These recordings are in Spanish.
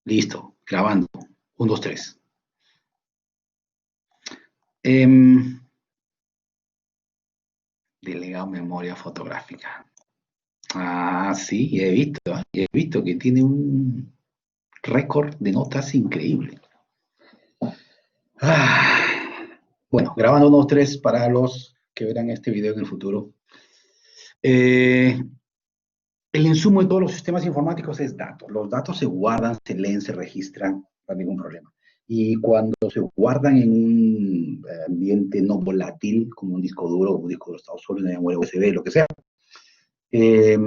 Listo, grabando. 1, 2, 3. Em, Delegado memoria fotográfica. Ah, sí, he visto que tiene un récord de notas increíble. Ah, bueno, grabando 1, 2, 3 para los que verán este video en el futuro. Eh, el insumo de todos los sistemas informáticos es datos. Los datos se guardan, se leen, se registran, no hay ningún problema. Y cuando se guardan en un ambiente no volátil, como un disco duro, un disco de estado sólido, una memoria USB, lo que sea, eh,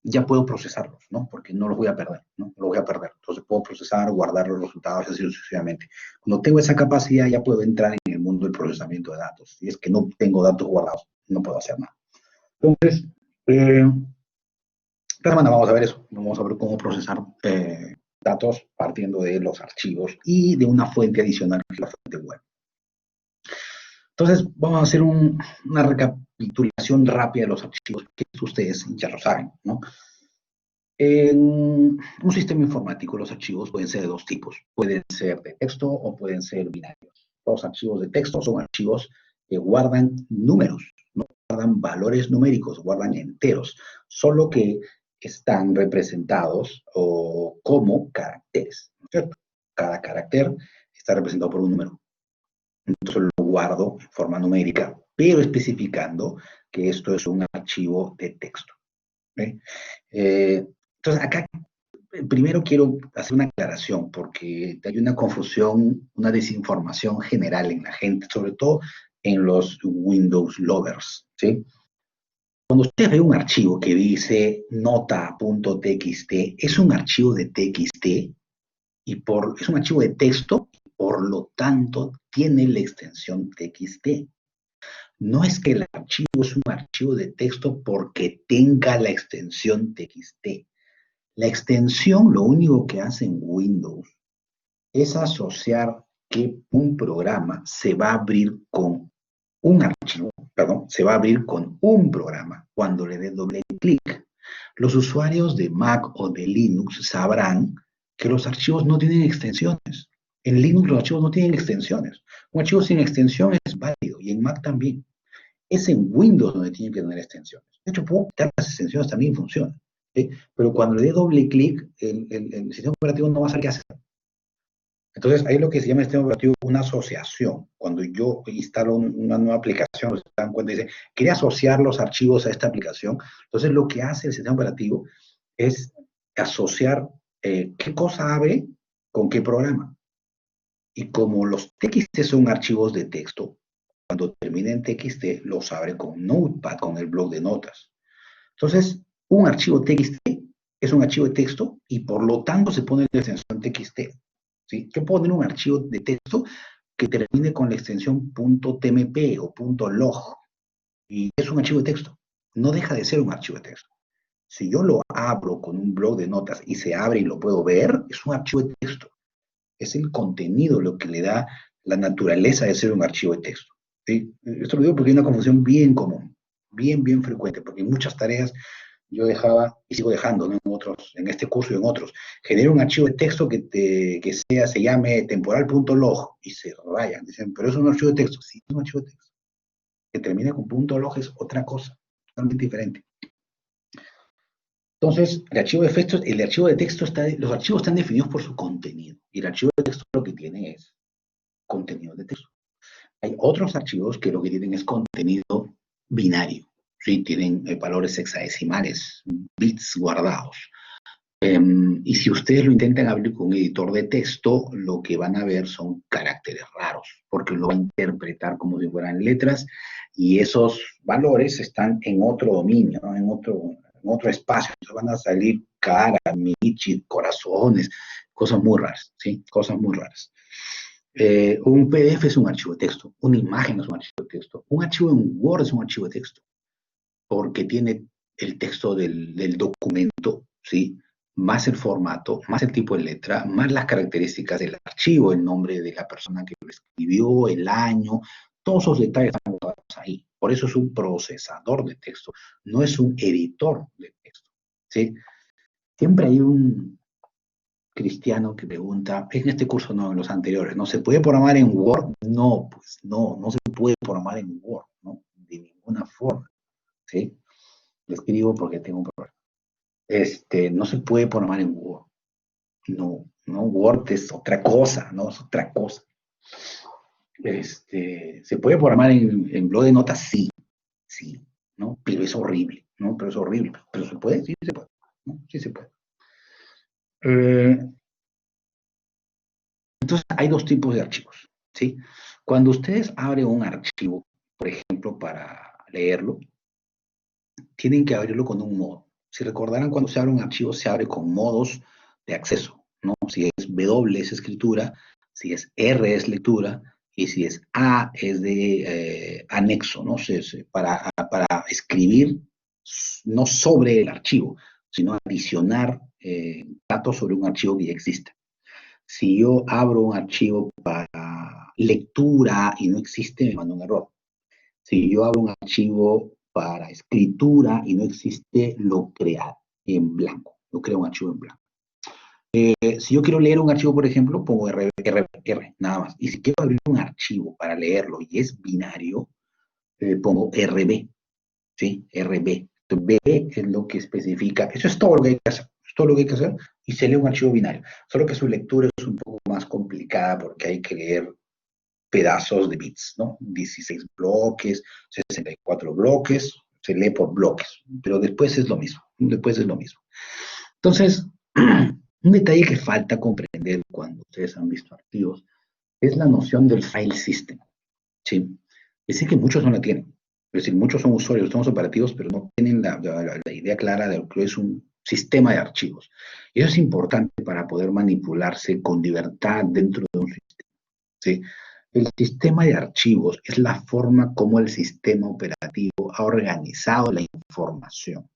ya puedo procesarlos, ¿no? Porque no los voy a perder, ¿no? No los voy a perder. Entonces puedo procesar, guardar los resultados y así sucesivamente. Cuando tengo esa capacidad, ya puedo entrar en el mundo del procesamiento de datos. Si es que no tengo datos guardados, no puedo hacer nada. Entonces, esta semana vamos a ver eso. Vamos a ver cómo procesar datos partiendo de los archivos y de una fuente adicional que es la fuente web. Entonces, vamos a hacer una recapitulación rápida de los archivos que ustedes ya lo saben, ¿no? En un sistema informático, los archivos pueden ser de dos tipos. Pueden ser de texto o pueden ser binarios. Los archivos de texto son archivos que guardan números, no guardan valores numéricos, guardan enteros, solo que están representados como caracteres, ¿cierto? Cada carácter está representado por un número. Entonces lo guardo en forma numérica, pero especificando que esto es un archivo de texto. ¿Okay? Entonces, acá primero quiero hacer una aclaración porque hay una confusión, una desinformación general en la gente, sobre todo en los Windows lovers, ¿sí? Cuando usted ve un archivo que dice nota.txt, es un archivo de txt es un archivo de texto, por lo tanto tiene la extensión txt. No es que el archivo es un archivo de texto porque tenga la extensión txt. La extensión lo único que hace en Windows es asociar que un programa se va a abrir con un archivo, perdón, se va a abrir con un programa cuando le dé doble clic. Los usuarios de Mac o de Linux sabrán que los archivos no tienen extensiones. En Linux los archivos no tienen extensiones. Un archivo sin extensión es válido y en Mac también. Es en Windows donde tienen que tener extensiones. De hecho, puedo quitar las extensiones, también funciona. ¿Sí? Pero cuando le dé doble clic, el sistema operativo no va a saber qué hacer. Entonces, ahí lo que se llama el sistema operativo una asociación. Cuando yo instalo una nueva aplicación, se dan cuenta y dicen, quería asociar los archivos a esta aplicación. Entonces, lo que hace el sistema operativo es asociar qué cosa abre con qué programa. Y como los TXT son archivos de texto, cuando termina en TXT, los abre con Notepad, con el bloc de notas. Entonces, un archivo TXT es un archivo de texto y por lo tanto se pone la extensión TXT. ¿Sí? Yo puedo tener un archivo de texto que termine con la extensión .tmp o .log y es un archivo de texto. No deja de ser un archivo de texto. Si yo lo abro con un bloc de notas y se abre y lo puedo ver, es un archivo de texto. Es el contenido lo que le da la naturaleza de ser un archivo de texto. ¿Sí? Esto lo digo porque hay una confusión bien común, bien frecuente, porque en muchas tareas yo dejaba y sigo dejando, ¿no? En este curso y en otros. Genero un archivo de texto que se llame temporal.log y se rayan. Dicen, pero es un archivo de texto. Sí, es un archivo de texto. Que termine con .log es otra cosa, totalmente diferente. Entonces, el archivo de texto los archivos están definidos por su contenido. Y el archivo de texto lo que tiene es contenido de texto. Hay otros archivos que lo que tienen es contenido binario. ¿Sí? Tienen valores hexadecimales, bits guardados. Y si ustedes lo intentan abrir con un editor de texto, lo que van a ver son caracteres raros, porque lo va a interpretar como si fueran letras, y esos valores están en otro dominio, ¿no? en otro espacio. Entonces van a salir cara, michi, corazones, cosas muy raras, ¿sí? Cosas muy raras. Un PDF es un archivo de texto, una imagen es un archivo de texto, un archivo en Word es un archivo de texto, porque tiene el texto del documento, ¿sí? Más el formato, más el tipo de letra, más las características del archivo, el nombre de la persona que lo escribió, el año, todos esos detalles están guardados ahí. Por eso es un procesador de texto, no es un editor de texto, ¿sí? Siempre hay Cristiano que pregunta, en este curso no, en los anteriores, ¿no se puede programar en Word? No, pues no se puede programar en Word, ¿no? De ninguna forma, ¿sí? Lo escribo porque tengo un problema. No se puede programar en Word. No, Word es otra cosa, ¿no? Es otra cosa. ¿Se puede programar en blog de notas? Sí, ¿no? Pero es horrible, ¿no? Pero es horrible. ¿Pero se puede? Sí, se puede, ¿no? Sí se puede. Entonces, hay dos tipos de archivos, ¿sí? Cuando ustedes abren un archivo, por ejemplo, para leerlo, tienen que abrirlo con un modo. Si recordarán, cuando se abre un archivo, se abre con modos de acceso, ¿no? Si es W es escritura, si es R es lectura, y si es A es de anexo, ¿no? Para escribir no sobre el archivo, sino adicionar datos sobre un archivo que ya existe. Si yo abro un archivo para lectura y no existe, me manda un error. Si yo abro un archivo para escritura y no existe, lo crea en blanco. Lo creo un archivo en blanco. Si yo quiero leer un archivo, por ejemplo, pongo R, nada más. Y si quiero abrir un archivo para leerlo y es binario, pongo RB, ¿sí? RB. B es lo que especifica, eso es todo lo que hay que hacer, es todo lo que hay que hacer, y se lee un archivo binario. Solo que su lectura es un poco más complicada porque hay que leer pedazos de bits, ¿no? 16 bloques, 64 bloques, se lee por bloques, pero después es lo mismo, después es lo mismo. Entonces, un detalle que falta comprender cuando ustedes han visto archivos es la noción del file system, ¿sí? Es decir, que muchos no la tienen. Es decir, muchos son usuarios, sistemas operativos, pero no tienen la idea clara de lo que es un sistema de archivos. Y eso es importante para poder manipularse con libertad dentro de un sistema, ¿sí? El sistema de archivos es la forma como el sistema operativo ha organizado la información.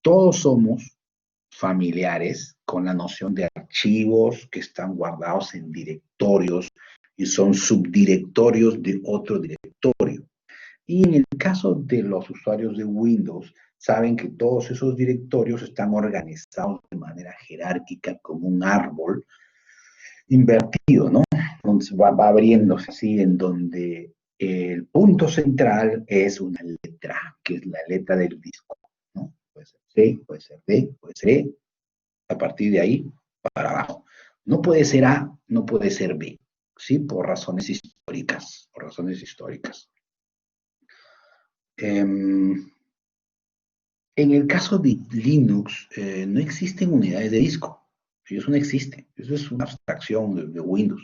Todos somos familiares con la noción de archivos que están guardados en directorios y son subdirectorios de otro directorio. Y en el caso de los usuarios de Windows, saben que todos esos directorios están organizados de manera jerárquica como un árbol invertido, ¿no? Entonces va abriéndose así, en donde el punto central es una letra, que es la letra del disco, ¿no? Puede ser C, puede ser D, puede ser E, a partir de ahí para abajo. No puede ser A, no puede ser B, ¿sí? Por razones históricas, por razones históricas. En el caso de Linux, no existen unidades de disco. Eso no existe. Eso es una abstracción de Windows.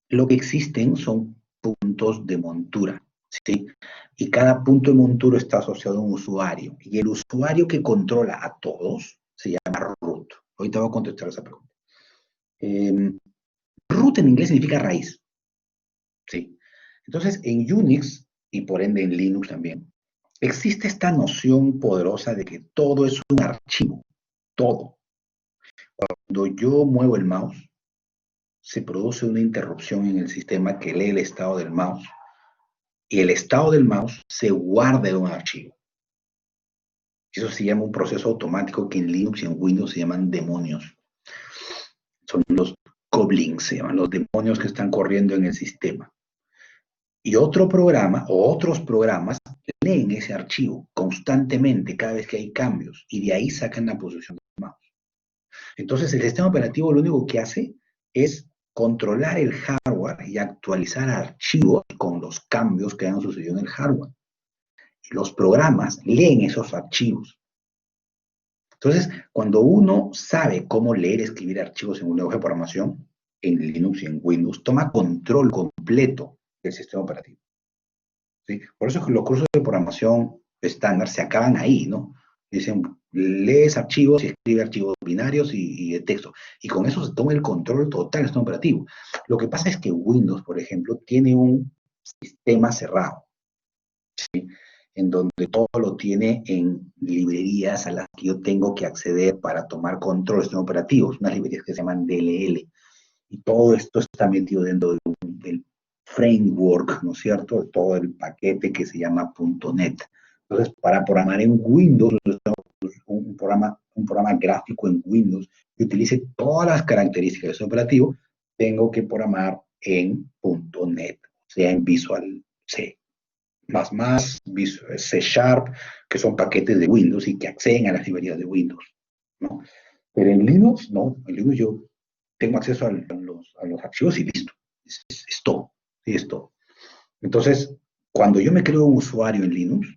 Lo que existen son puntos de montura, ¿sí? Y cada punto de montura está asociado a un usuario. Y el usuario que controla a todos se llama root. Ahorita voy a contestar esa pregunta. Root en inglés significa raíz, ¿sí? Entonces, en Unix, y por ende en Linux también, existe esta noción poderosa de que todo es un archivo, todo. Cuando yo muevo el mouse, se produce una interrupción en el sistema que lee el estado del mouse, y el estado del mouse se guarda en un archivo. Eso se llama un proceso automático que en Linux y en Windows se llaman demonios. Son los goblins, se llaman los demonios que están corriendo en el sistema. Y otro programa o otros programas leen ese archivo constantemente cada vez que hay cambios y de ahí sacan la posición del mouse. Entonces el sistema operativo lo único que hace es controlar el hardware y actualizar archivos con los cambios que han sucedido en el hardware. Y los programas leen esos archivos. Entonces, cuando uno sabe cómo leer y escribir archivos en un lenguaje de programación, en Linux y en Windows, toma control completo del sistema operativo, ¿sí? Por eso es que los cursos de programación estándar se acaban ahí, ¿no? Dicen, lees archivos y escribe archivos binarios y de texto. Y con eso se toma el control total del sistema operativo. Lo que pasa es que Windows, por ejemplo, tiene un sistema cerrado, ¿sí? En donde todo lo tiene en librerías a las que yo tengo que acceder para tomar control del sistema operativo, unas librerías que se llaman DLL. Y todo esto está metido dentro del framework, ¿no es cierto? De todo el paquete que se llama .NET. Entonces, para programar en Windows, un programa gráfico en Windows que utilice todas las características del sistema operativo, tengo que programar en .NET, o sea, en Visual C++, C Sharp, que son paquetes de Windows y que acceden a las librerías de Windows, ¿no? Pero en Linux, no, en Linux yo tengo acceso a los archivos y listo, es todo, sí, es todo. Entonces, cuando yo me creo un usuario en Linux,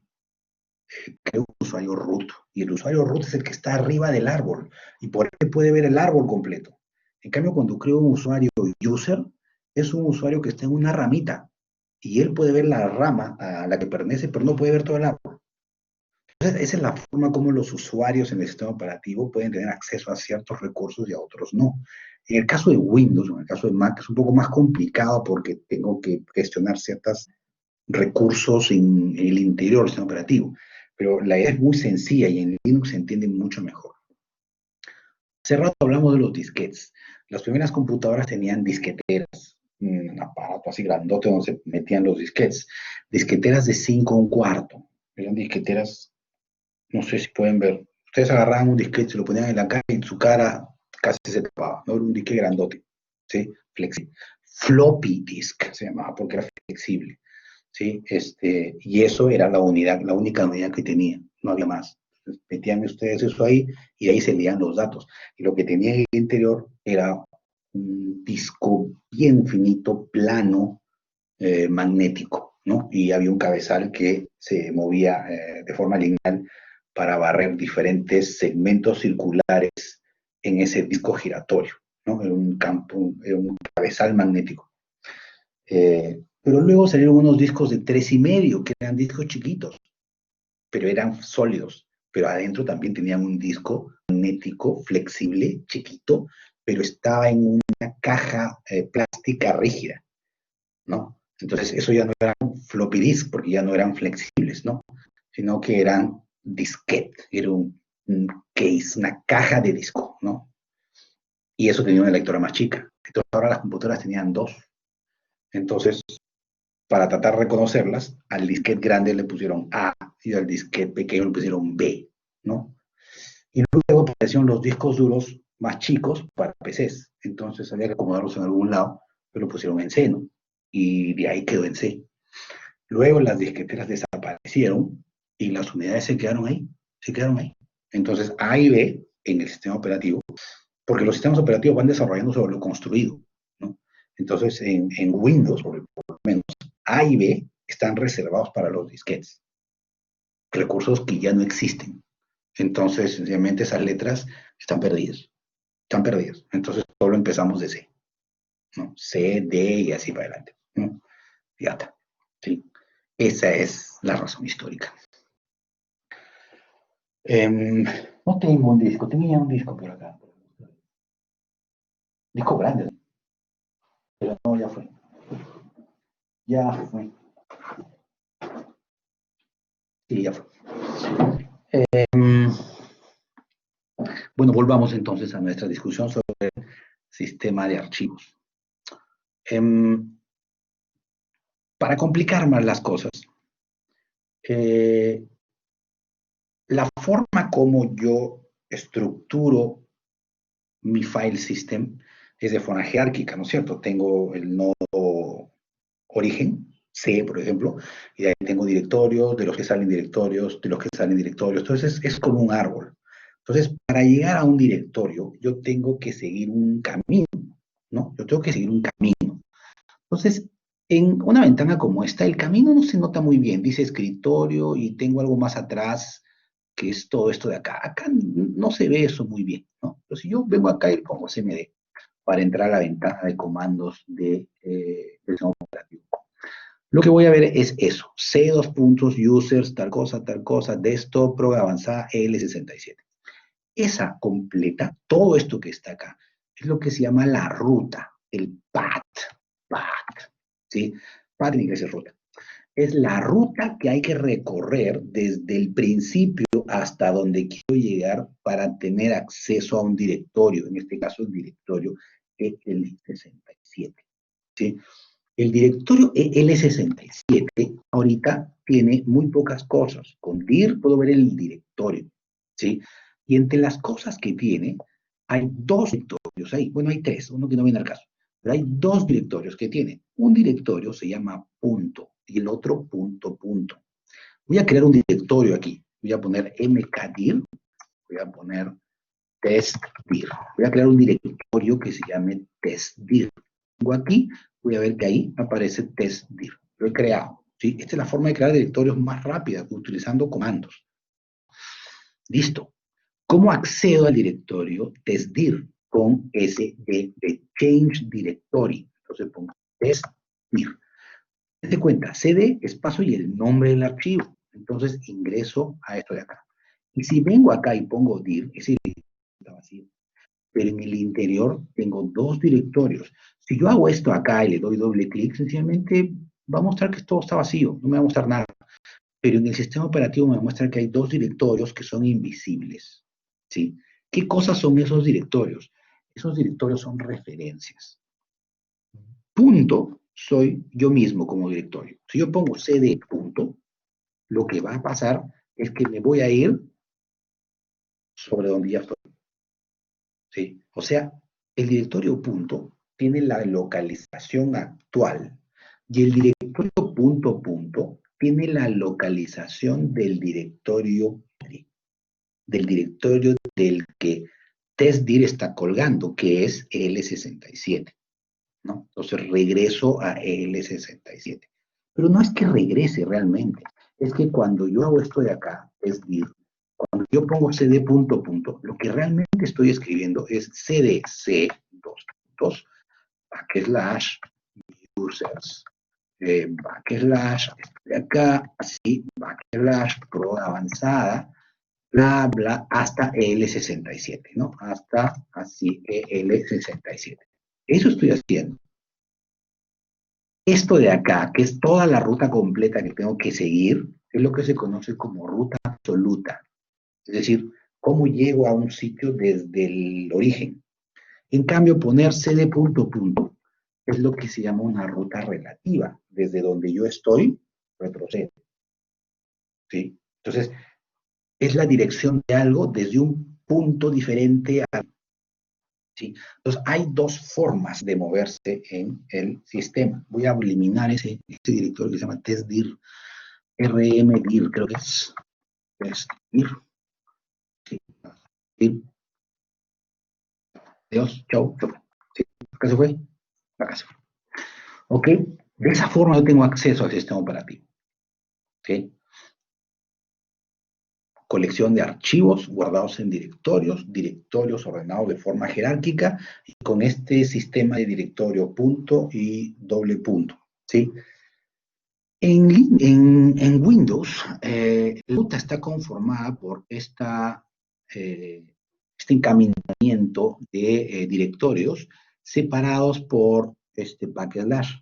creo un usuario root, y el usuario root es el que está arriba del árbol, y por él puede ver el árbol completo. En cambio, cuando creo un usuario user, es un usuario que está en una ramita, y él puede ver la rama a la que pertenece, pero no puede ver todo el árbol. Entonces, esa es la forma como los usuarios en el sistema operativo pueden tener acceso a ciertos recursos y a otros no. En el caso de Windows, o en el caso de Mac, es un poco más complicado porque tengo que gestionar ciertos recursos en el interior del sistema operativo. Pero la idea es muy sencilla y en Linux se entiende mucho mejor. Hace rato hablamos de los disquetes. Las primeras computadoras tenían disqueteras, un aparato así grandote donde se metían los disquetes. Disqueteras de 5 1/4. Eran disqueteras, no sé si pueden ver. Ustedes agarraban un disquete, se lo ponían en la cara y su cara casi se tapaba. No era un disquete grandote, ¿sí? Flexible. Floppy disk se llamaba porque era flexible. ¿Sí? Y eso era la única unidad que tenía, no había más. Entonces, metían ustedes eso ahí y ahí se leían los datos. Y lo que tenía en el interior era un disco bien finito, plano, magnético, ¿no? Y había un cabezal que se movía de forma lineal para barrer diferentes segmentos circulares en ese disco giratorio, ¿no? Era un cabezal magnético. Pero luego salieron unos discos de 3,5, que eran discos chiquitos, pero eran sólidos. Pero adentro también tenían un disco magnético, flexible, chiquito, pero estaba en una caja plástica rígida, ¿no? Entonces, eso ya no eran floppy disk, porque ya no eran flexibles, ¿no? Sino que eran disquete, era un case, una caja de disco, ¿no? Y eso tenía una lectora más chica. Entonces, ahora las computadoras tenían dos. Entonces, para tratar de reconocerlas, al disquete grande le pusieron A y al disquete pequeño le pusieron B, ¿no? Y luego aparecieron los discos duros más chicos para PCs. Entonces había que acomodarlos en algún lado, pero lo pusieron en C, ¿no? Y de ahí quedó en C. Luego las disqueteras desaparecieron y las unidades se quedaron ahí, se quedaron ahí. Entonces A y B en el sistema operativo, porque los sistemas operativos van desarrollando sobre lo construido, ¿no? Entonces en Windows, por lo menos, A y B están reservados para los disquetes, recursos que ya no existen. Entonces, sencillamente esas letras están perdidas, están perdidas. Entonces, solo empezamos de C, ¿no? C, D y así para adelante, ¿no? Ya está, ¿sí? Esa es la razón histórica. No tengo un disco, tenía un disco por acá. Disco grande, ¿no? Pero no, ya fue. Ya fue. Sí, ya fue. Bueno, volvamos entonces a nuestra discusión sobre el sistema de archivos. Para complicar más las cosas, la forma como yo estructuro mi file system es de forma jerárquica, ¿no es cierto? Tengo el nodo origen, C, por ejemplo, y de ahí tengo directorios, de los que salen directorios, de los que salen directorios. Entonces, es como un árbol. Entonces, para llegar a un directorio, yo tengo que seguir un camino, ¿no? Yo tengo que seguir un camino. Entonces, en una ventana como esta, el camino no se nota muy bien. Dice escritorio y tengo algo más atrás que es todo esto de acá. Acá no se ve eso muy bien, ¿no? Pero si yo vengo acá y pongo CMD para entrar a la ventana de comandos del sistema operativo, lo que voy a ver es eso. C, dos puntos, users, tal cosa, desktop, program avanzada, L67. Esa completa, todo esto que está acá, es lo que se llama la ruta, el path, ¿sí? Path en inglés es ruta. Es la ruta que hay que recorrer desde el principio hasta donde quiero llegar para tener acceso a un directorio, en este caso el directorio EL67, ¿sí? El directorio EL67 ahorita tiene muy pocas cosas. Con dir puedo ver el directorio, ¿sí? Y entre las cosas que tiene, hay dos directorios ahí. Bueno, hay tres, uno que no viene al caso. Pero hay dos directorios que tiene. Un directorio se llama punto y el otro punto punto. Voy a crear un directorio aquí. Voy a poner mkdir, voy a poner testdir. Voy a crear un directorio que se llame testdir. Tengo aquí, voy a ver que ahí aparece testdir. Lo he creado. ¿Sí? Esta es la forma de crear directorios más rápida, utilizando comandos. Listo. ¿Cómo accedo al directorio testdir? Con SD de Change Directory. Entonces pongo testdir. Te cuenta, CD, espacio y el nombre del archivo. Entonces ingreso a esto de acá. Y si vengo acá y pongo dir, ese directorio está vacío. Pero en el interior tengo dos directorios. Si yo hago esto acá y le doy doble clic, sencillamente va a mostrar que todo está vacío, no me va a mostrar nada. Pero en el sistema operativo me va a mostrar que hay dos directorios que son invisibles. ¿Sí? ¿Qué cosas son esos directorios? Esos directorios son referencias. Punto soy yo mismo como directorio. Si yo pongo cd punto, lo que va a pasar es que me voy a ir sobre donde ya estoy. ¿Sí? O sea, el directorio punto tiene la localización actual y el directorio punto punto tiene la localización del directorio del que testdir está colgando, que es L67. ¿No? Entonces regreso a L67. Pero no es que regrese realmente, es que cuando yo hago esto de acá, testdir, cuando yo pongo cd punto punto, lo que realmente estoy escribiendo es cdc dos puntos, backslash users, backslash, de acá, así, backslash pro avanzada, bla, bla, hasta L67, ¿no? Hasta así L67. Eso estoy haciendo. Esto de acá, que es toda la ruta completa que tengo que seguir, es lo que se conoce como ruta absoluta. Es decir, cómo llego a un sitio desde el origen. En cambio, poner cd punto punto es lo que se llama una ruta relativa. Desde donde yo estoy, retrocedo. ¿Sí? Entonces, es la dirección de algo desde un punto diferente a... ¿Sí? Entonces, hay dos formas de moverse en el sistema. Voy a eliminar ese directorio que se llama testdir, rmdir, creo que es. Testdir. Sí. Adiós, chau. Sí. ¿Acá se fue? Acá se fue. ¿Ok? De esa forma yo tengo acceso al sistema operativo. ¿Ok? Colección de archivos guardados en directorios ordenados de forma jerárquica, y con este sistema de directorio punto y doble punto. ¿Sí? En Windows, la ruta está conformada por este encaminamiento de directorios separados por este backslash.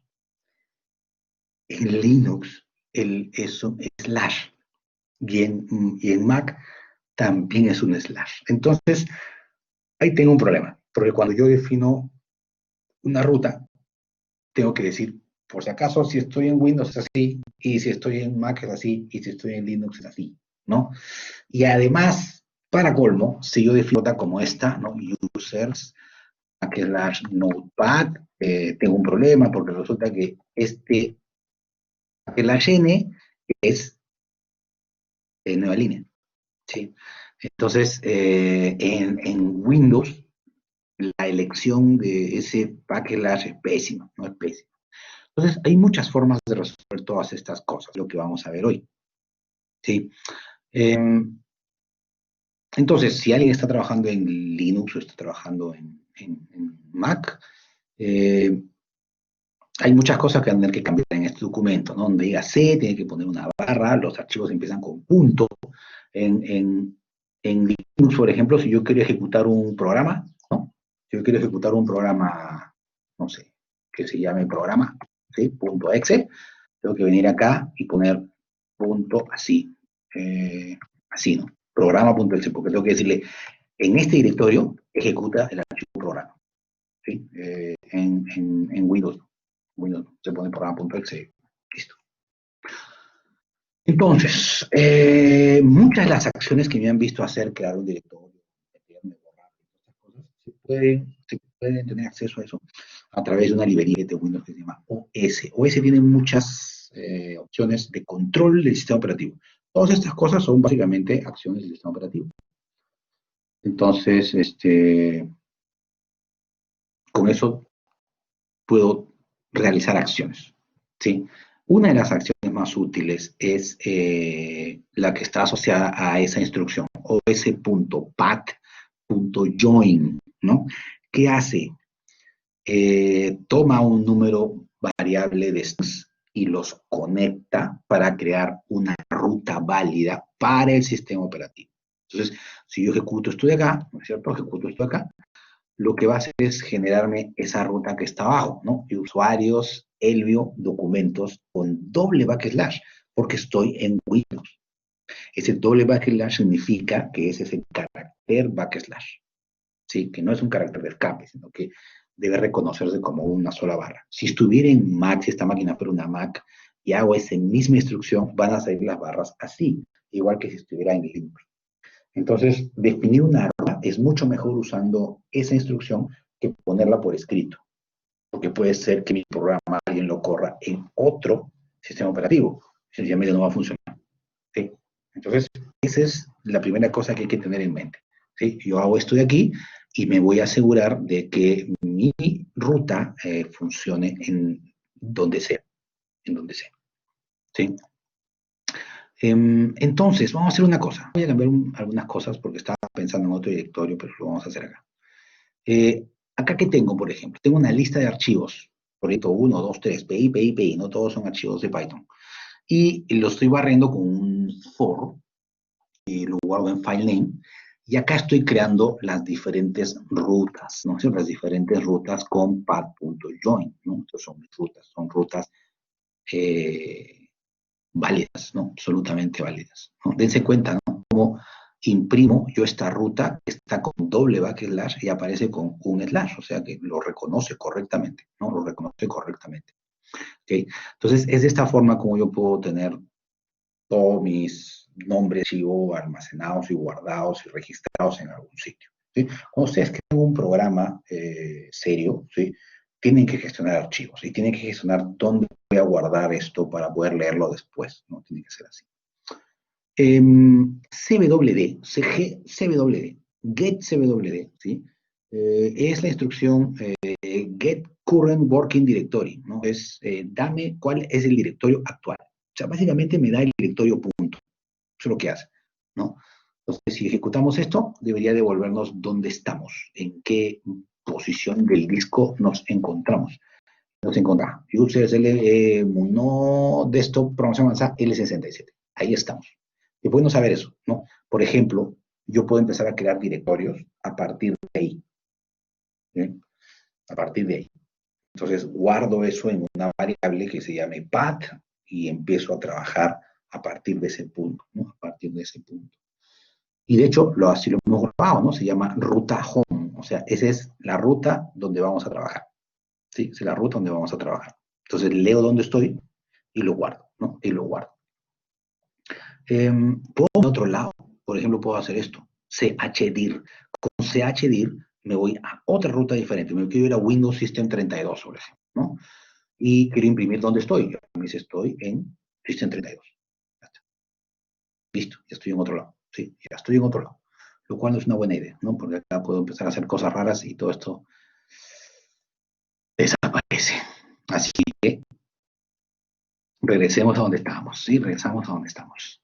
En Linux, es un slash, y en Mac también es un slash. Entonces, ahí tengo un problema, porque cuando yo defino una ruta, tengo que decir, por si acaso, si estoy en Windows es así, y si estoy en Mac es así, y si estoy en Linux es así, ¿no? Y además, para colmo, si yo defino ruta como esta, ¿no? Users, backslash notepad, tengo un problema porque resulta que backslash n es nueva línea, ¿sí? Entonces, en Windows, la elección de ese backslash es pésimo, no es pésimo. Entonces, hay muchas formas de resolver todas estas cosas, lo que vamos a ver hoy. ¿Sí? Entonces, si alguien está trabajando en Linux o está trabajando en Mac, hay muchas cosas que van a tener que cambiar en este documento, ¿no? Donde diga C, tiene que poner una barra, los archivos empiezan con punto. En Linux, por ejemplo, si yo quiero ejecutar un programa, ¿no? Si yo quiero ejecutar un programa, no sé, que se llame programa, ¿sí? Punto .exe, tengo que venir acá y poner punto así, así, ¿no? Programa.exe, porque tengo que decirle, en este directorio ejecuta el archivo programa, ¿sí? En Windows se pone programa.exe, listo. Entonces, muchas de las acciones que me han visto hacer, crear un directorio, se pueden tener acceso a eso a través de una librería de Windows que se llama OS. OS tiene muchas opciones de control del sistema operativo. Todas estas cosas son básicamente acciones del sistema operativo. Entonces, con eso puedo realizar acciones, ¿sí? Una de las acciones más útiles es la que está asociada a esa instrucción, os.pat.join, ¿no? ¿Qué hace? Toma un número variable de strings y los conecta para crear una ruta válida para el sistema operativo. Entonces, si yo ejecuto esto de acá, ¿no es cierto? Ejecuto esto de acá, lo que va a hacer es generarme esa ruta que está abajo, ¿no? Y usuarios, Elvio, documentos con doble backslash, porque estoy en Windows. Ese doble backslash significa que ese es el carácter backslash, ¿sí? Que no es un carácter de escape, sino que debe reconocerse como una sola barra. Si estuviera en Mac, si esta máquina fuera una Mac, y hago esa misma instrucción, van a salir las barras así, igual que si estuviera en Linux. Entonces, definir una arma es mucho mejor usando esa instrucción que ponerla por escrito, porque puede ser que mi programa alguien lo corra en otro sistema operativo, sencillamente no va a funcionar, ¿sí? Entonces, esa es la primera cosa que hay que tener en mente, ¿sí? Yo hago esto de aquí y me voy a asegurar de que mi ruta funcione en donde sea, ¿sí? Entonces, vamos a hacer una cosa. Voy a cambiar algunas cosas porque estaba pensando en otro directorio, pero lo vamos a hacer acá. Acá, ¿qué tengo, por ejemplo? Tengo una lista de archivos. Proyecto 1, 2, 3, PI, PI, PI. No todos son archivos de Python. Y lo estoy barriendo con un for y lo guardo en file name. Y acá estoy creando las diferentes rutas, ¿no? Las diferentes rutas con path.join, ¿no? Entonces son rutas válidas, ¿no? Absolutamente válidas, ¿no? Dense cuenta, ¿no? Como imprimo yo esta ruta que está con doble backslash y aparece con un slash, o sea que lo reconoce correctamente, ¿no? Lo reconoce correctamente. ¿Okay? Entonces, es de esta forma como yo puedo tener todos mis nombres de archivo almacenados y guardados y registrados en algún sitio, ¿sí? Cuando ustedes crean un programa serio, ¿sí? Tienen que gestionar archivos y tienen que gestionar dónde voy a guardar esto para poder leerlo después, ¿no? Tiene que ser así. CWD, CWD, get CWD, ¿sí? Es la instrucción get current working directory, ¿no? Es dame cuál es el directorio actual. O sea, básicamente me da el directorio punto. Eso es lo que hace, ¿no? Entonces, si ejecutamos esto, debería devolvernos dónde estamos, en qué posición del disco nos encontramos. Nos encontramos users Muno desktop programación avanzada L67. Ahí estamos. Es bueno saber eso, ¿no? Por ejemplo, yo puedo empezar a crear directorios a partir de ahí. ¿Sí? A partir de ahí. Entonces, guardo eso en una variable que se llame path y empiezo a trabajar a partir de ese punto, ¿no? A partir de ese punto. Y de hecho, así lo hemos grabado, ¿no? Se llama ruta home. O sea, esa es la ruta donde vamos a trabajar. ¿Sí? Es la ruta donde vamos a trabajar. Entonces, leo dónde estoy y lo guardo, ¿no? Y lo guardo. Puedo en otro lado, por ejemplo, puedo hacer esto, chdir. Con chdir me voy a otra ruta diferente, me quiero ir a Windows System 32, por ejemplo, ¿no? Y quiero imprimir dónde estoy. Yo me dice, estoy en System 32. Ya está. Listo, ya estoy en otro lado. Sí, ya estoy en otro lado. Lo cual no es una buena idea, ¿no? Porque acá puedo empezar a hacer cosas raras y todo esto desaparece. Así que regresemos a donde estábamos, ¿sí? Regresamos a donde estamos.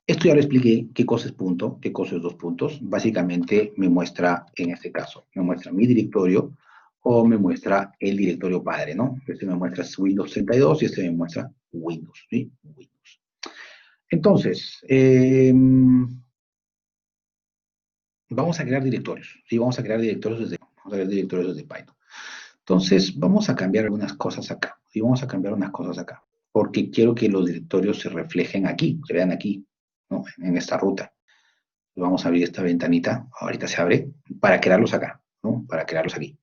Esto ya lo expliqué, qué cosa es punto, qué cosa es dos puntos. Básicamente me muestra, en este caso, me muestra mi directorio o me muestra el directorio padre, ¿no? Este me muestra Windows 32 y este me muestra Windows, ¿sí? Windows. Entonces, vamos a crear directorios, ¿sí? Vamos a crear directorios desde Python. Entonces, vamos a cambiar algunas cosas acá, y vamos a cambiar unas cosas acá, porque quiero que los directorios se reflejen aquí, se vean aquí, ¿no? En esta ruta. Vamos a abrir esta ventanita, ahorita se abre, para crearlos acá, ¿no? Para crearlos aquí.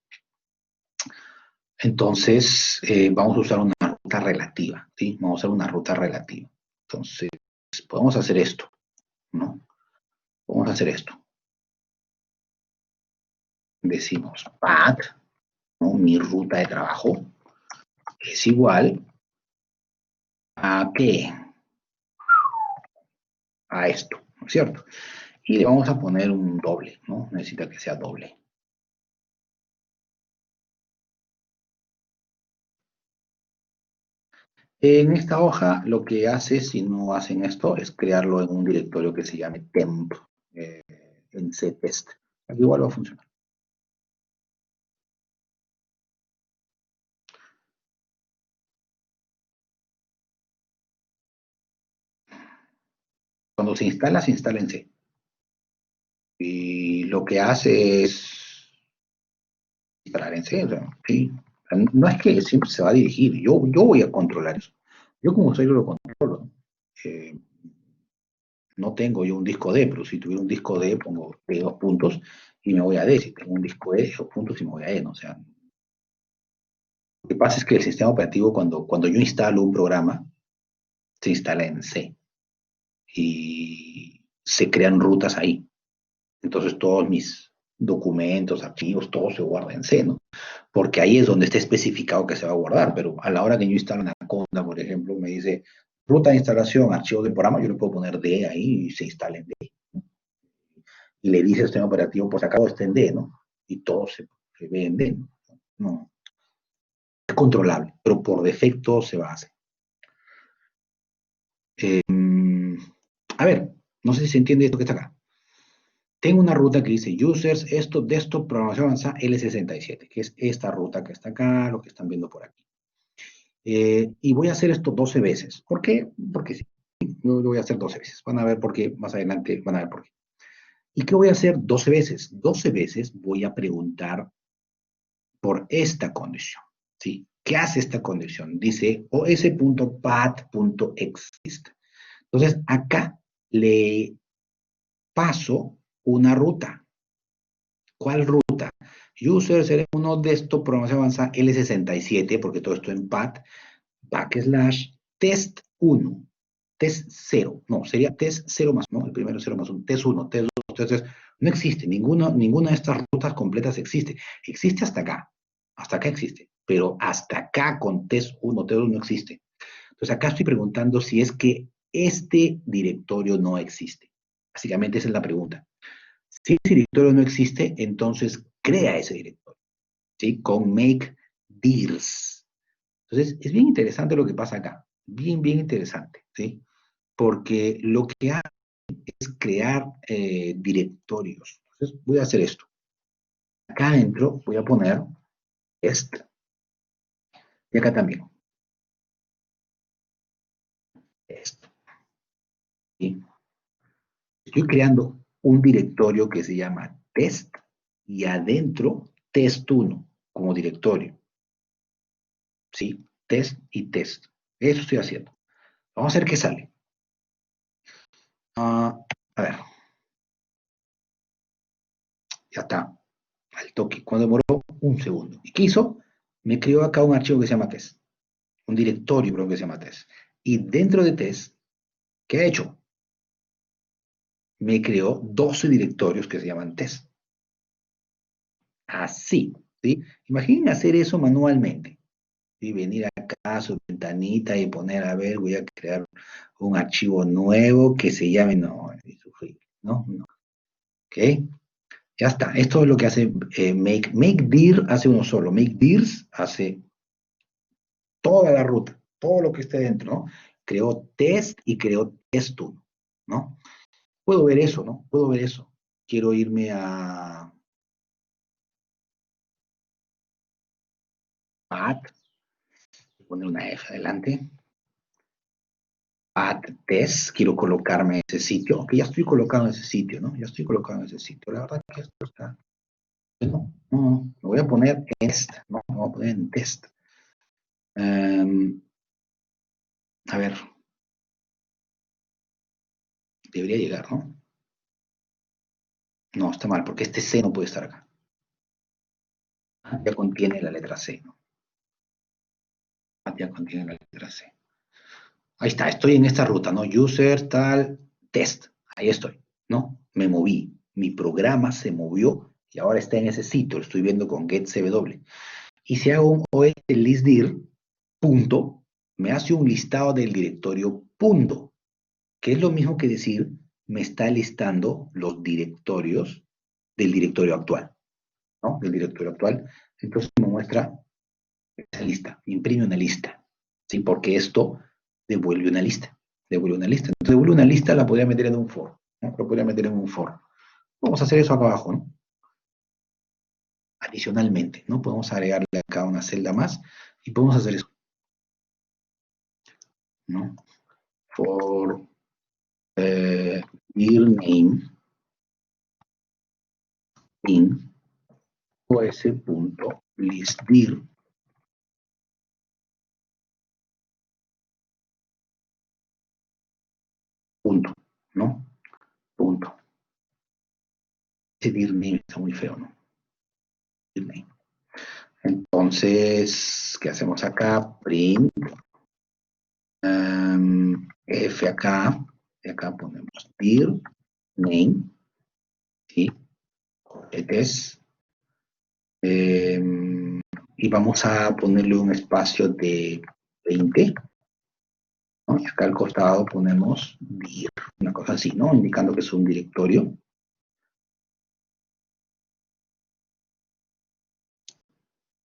Entonces, vamos a usar una ruta relativa, ¿sí? Vamos a usar una ruta relativa. Entonces, podemos hacer esto, ¿no? Vamos a hacer esto. decimos path, ¿no? Mi ruta de trabajo, es igual a ¿qué? A esto, ¿no es cierto? Y le vamos a poner un doble, ¿no? Necesita que sea doble. En esta hoja, lo que hace, si no hacen esto, es crearlo en un directorio que se llame temp, eh, en ctest. Aquí igual va a funcionar. Cuando se instala en C. Y lo que hace es instalar en C, o sea, sí. No es que siempre se va a dirigir, yo voy a controlar eso. Yo como usuario lo controlo. Eh, no tengo yo un disco D, pero si tuviera un disco D, pongo D dos puntos y me voy a D. Si tengo un disco E, dos puntos y me voy a E, ¿no? O sea, lo que pasa es que el sistema operativo, cuando yo instalo un programa, se instala en C y se crean rutas ahí. Entonces todos mis documentos, archivos, todo se guarda en C, ¿no? Porque ahí es donde está especificado que se va a guardar, pero a la hora que yo instalo Anaconda, por ejemplo, me dice ruta de instalación, archivos de programa, yo le puedo poner D ahí y se instala en D. Y le dice al sistema operativo, pues acabo está en D, ¿no? Y todo se ve en D, ¿no? No, es controlable, pero por defecto se va a hacer. A ver, no sé si se entiende esto que está acá. Tengo una ruta que dice users, esto, desktop, programación avanzada, L67, que es esta ruta que está acá, lo que están viendo por aquí. Y voy a hacer esto 12 veces. ¿Por qué? Porque sí. Yo lo voy a hacer 12 veces. Van a ver por qué, más adelante van a ver por qué. ¿Y qué voy a hacer 12 veces? 12 veces voy a preguntar por esta condición. ¿Sí? ¿Qué hace esta condición? Dice os.path.exist. Entonces, acá le paso una ruta. ¿Cuál ruta? User será uno de estos, programación avanzada L67, porque todo esto en path, backslash, test 1, test 0, no, sería test 0 más, ¿no? El primero 0 más 1, test 1, test 2, test 3, no existe, ninguna de estas rutas completas existe. Existe hasta acá existe, pero hasta acá con test 1, test 2 no existe. Entonces acá estoy preguntando si es que este directorio no existe. Básicamente esa es la pregunta. Si ese directorio no existe, entonces crea ese directorio, ¿sí? Con make dirs. Entonces, es bien interesante lo que pasa acá. Bien interesante, ¿sí? Porque lo que hace es crear directorios. Entonces, voy a hacer esto. Acá adentro voy a poner esto. Y acá también. Esto. ¿Sí? Estoy creando un directorio que se llama test y adentro test1 como directorio. ¿Sí? Test y test. Eso estoy haciendo. Vamos a ver qué sale. A ver, ya está. Al toque. Cuando demoró un segundo. ¿Y qué hizo? Me creó acá un archivo que se llama test. Un directorio, creo que se llama test. Y dentro de test, ¿qué ha hecho? Me creó 12 directorios que se llaman test. Así, ¿sí? Imaginen hacer eso manualmente. Y venir acá a su ventanita y poner, a ver, voy a crear un archivo nuevo que se llame, no, no, no. ¿Ok? Ya está. Esto es lo que hace make. Make dir hace uno solo. Make dirs hace toda la ruta, todo lo que esté dentro, ¿no? Creó test y creó test 1, ¿no? Puedo ver eso, ¿no? Puedo ver eso. Quiero irme a path, poner una F adelante. Path test, quiero colocarme en ese sitio, aunque ya estoy colocado en ese sitio, ¿no? Ya estoy colocado en ese sitio. La verdad que esto está... No, me voy a poner en test, ¿no? Me voy a poner en test. A ver, debería llegar, ¿no? No, está mal, porque este C no puede estar acá. Ya contiene la letra C, ¿no? Ya contiene la letra C. Ahí está, estoy en esta ruta, ¿no? User, tal, test. Ahí estoy, ¿no? Me moví. Mi programa se movió y ahora está en ese sitio, lo estoy viendo con getCW. Y si hago un listdir, punto, me hace un listado del directorio punto, que es lo mismo que decir, me está listando los directorios del directorio actual, ¿no? Del directorio actual. Entonces me muestra esa lista, me imprime una lista, ¿sí? Porque esto devuelve una lista, devuelve una lista. Entonces devuelve una lista, la podría meter en un for, ¿no? Lo podría meter en un for. Vamos a hacer eso acá abajo, ¿no? Adicionalmente, ¿no? Podemos agregarle acá una celda más y podemos hacer eso, ¿no? For dir name in os.listdir, punto, ¿no? Punto. Ese dir name está muy feo, ¿no? Dir name. Entonces, ¿qué hacemos acá? Print F acá, y acá ponemos dir name, ¿sí? Es, y vamos a ponerle un espacio de 20, ¿no? Y acá al costado ponemos dir, una cosa así, ¿no? Indicando que es un directorio.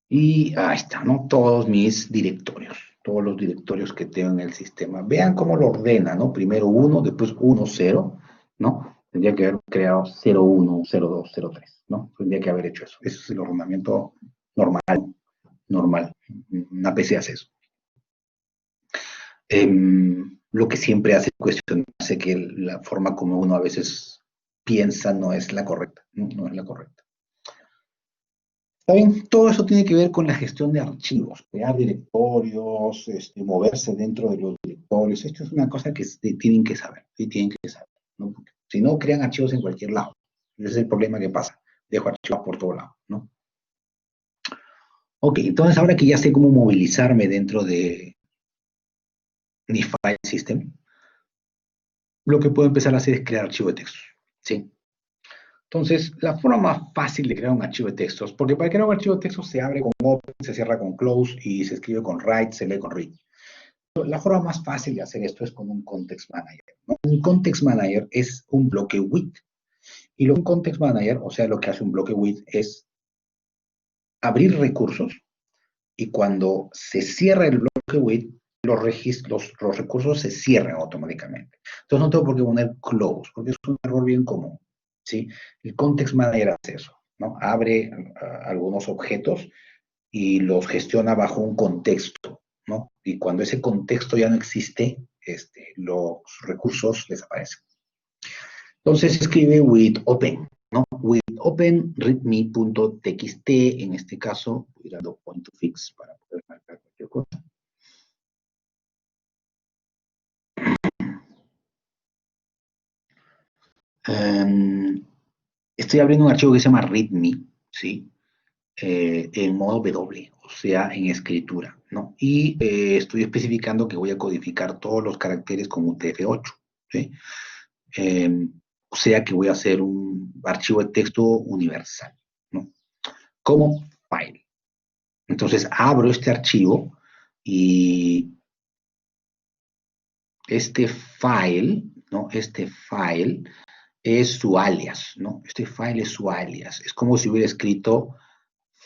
Y ahí está, ¿no? Todos mis directorios, todos los directorios que tengo en el sistema. Vean cómo lo ordena, ¿no? Primero 1, después 1, 0, ¿no? Tendría que haber creado 0, 1, 0, 2, 0, 3, ¿no? Tendría que haber hecho eso. Ese es el ordenamiento normal, normal. Una PC hace eso. Lo que siempre hace cuestionarse que la forma como uno a veces piensa no es la correcta, ¿no? No es la correcta. Está bien, todo eso tiene que ver con la gestión de archivos, crear directorios, moverse dentro de los directorios. Esto es una cosa que tienen que saber, sí, tienen que saber, ¿no? Porque si no, crean archivos en cualquier lado. Ese es el problema que pasa. Dejo archivos por todo lado, ¿no? Ok, entonces ahora que ya sé cómo movilizarme dentro de mi file system, lo que puedo empezar a hacer es crear archivo de texto, ¿sí? Entonces, la forma más fácil de crear un archivo de textos, porque para crear un archivo de textos se abre con open, se cierra con close y se escribe con write, se lee con read. La forma más fácil de hacer esto es con un context manager, ¿no? Un context manager es un bloque with. Y un context manager, o sea, lo que hace un bloque with es abrir recursos y cuando se cierra el bloque with, los recursos se cierran automáticamente. Entonces no tengo por qué poner close, porque es un error bien común, ¿sí? El context manager hace eso, ¿no? Abre algunos objetos y los gestiona bajo un contexto, ¿no? Y cuando ese contexto ya no existe, los recursos desaparecen. Entonces escribe with open, ¿no? With open readme.txt, en este caso, voy a ir a point to fix para poder marcar cualquier cosa. Estoy abriendo un archivo que se llama readme, ¿sí? En modo W, o sea, en escritura, ¿no? Y estoy especificando que voy a codificar todos los caracteres con UTF-8, ¿sí? O sea que voy a hacer un archivo de texto universal, ¿no? Como file. Entonces abro este archivo y este file, ¿no? Este file es su alias, ¿no? Este file es su alias. Es como si hubiera escrito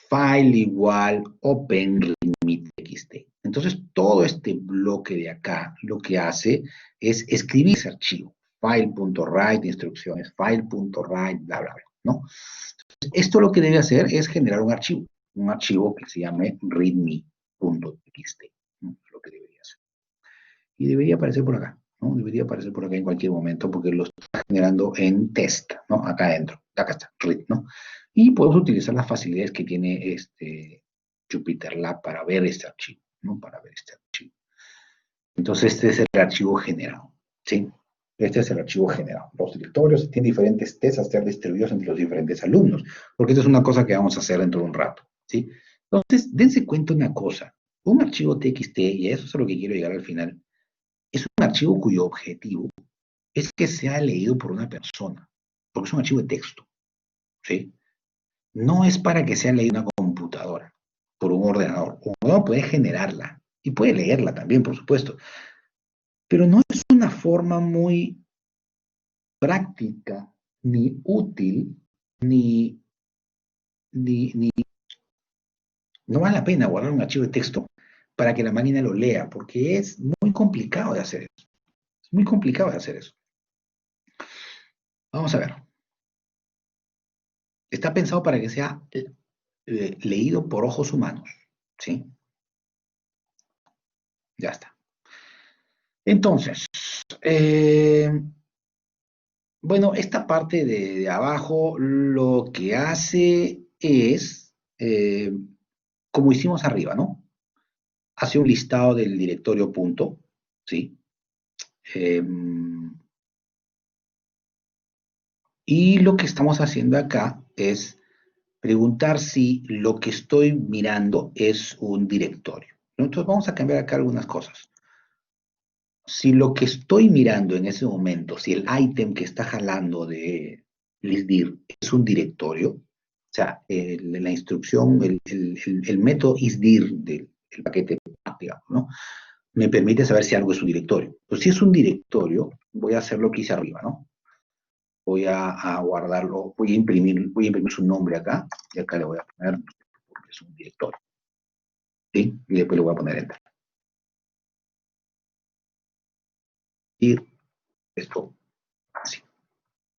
file igual open.readme.txt. Entonces, todo este bloque de acá lo que hace es escribir ese archivo. File.write, instrucciones, file.write, bla, bla, bla, ¿no? Entonces, esto lo que debe hacer es generar un archivo que se llame readme.txt, ¿no? Es lo que debería hacer. Y debería aparecer por acá, ¿no? Debería aparecer por acá en cualquier momento porque lo está generando en test, ¿no? Acá adentro, acá está, read, ¿no? Y podemos utilizar las facilidades que tiene JupyterLab para ver este archivo, ¿no? Para ver este archivo. Entonces, este es el archivo generado, ¿sí? Este es el archivo generado. Los directorios tienen diferentes tests a ser distribuidos entre los diferentes alumnos, porque esto es una cosa que vamos a hacer dentro de un rato, ¿sí? Entonces, dense cuenta una cosa. Un archivo TXT, y a eso es a lo que quiero llegar al final, es un archivo cuyo objetivo es que sea leído por una persona, porque es un archivo de texto, ¿sí? no es para que sea leída en una computadora, por un ordenador. Uno puede generarla y puede leerla también, por supuesto, pero no es una forma muy práctica, ni útil, ni, ni no vale la pena guardar un archivo de texto para que la máquina lo lea, porque es muy complicado de hacer eso. Es muy complicado de hacer eso. Vamos a ver. Está pensado para que sea leído por ojos humanos. ¿Sí? Ya está. Entonces, eh, bueno, esta parte de abajo lo que hace es, como hicimos arriba, ¿no? Hace un listado del directorio punto, ¿sí? Eh, y lo que estamos haciendo acá es preguntar si lo que estoy mirando es un directorio. Entonces vamos a cambiar acá algunas cosas. Si lo que estoy mirando en ese momento, si el ítem que está jalando de listdir es un directorio, o sea, la instrucción, el método isdir del paquete, digamos, ¿no? Me permite saber si algo es un directorio. Pues si es un directorio, voy a hacer lo que hice arriba, ¿no? Voy a guardarlo, voy a imprimir su nombre acá, y acá le voy a poner, porque es un directorio, ¿sí? Y después le voy a poner enter. Y esto, así,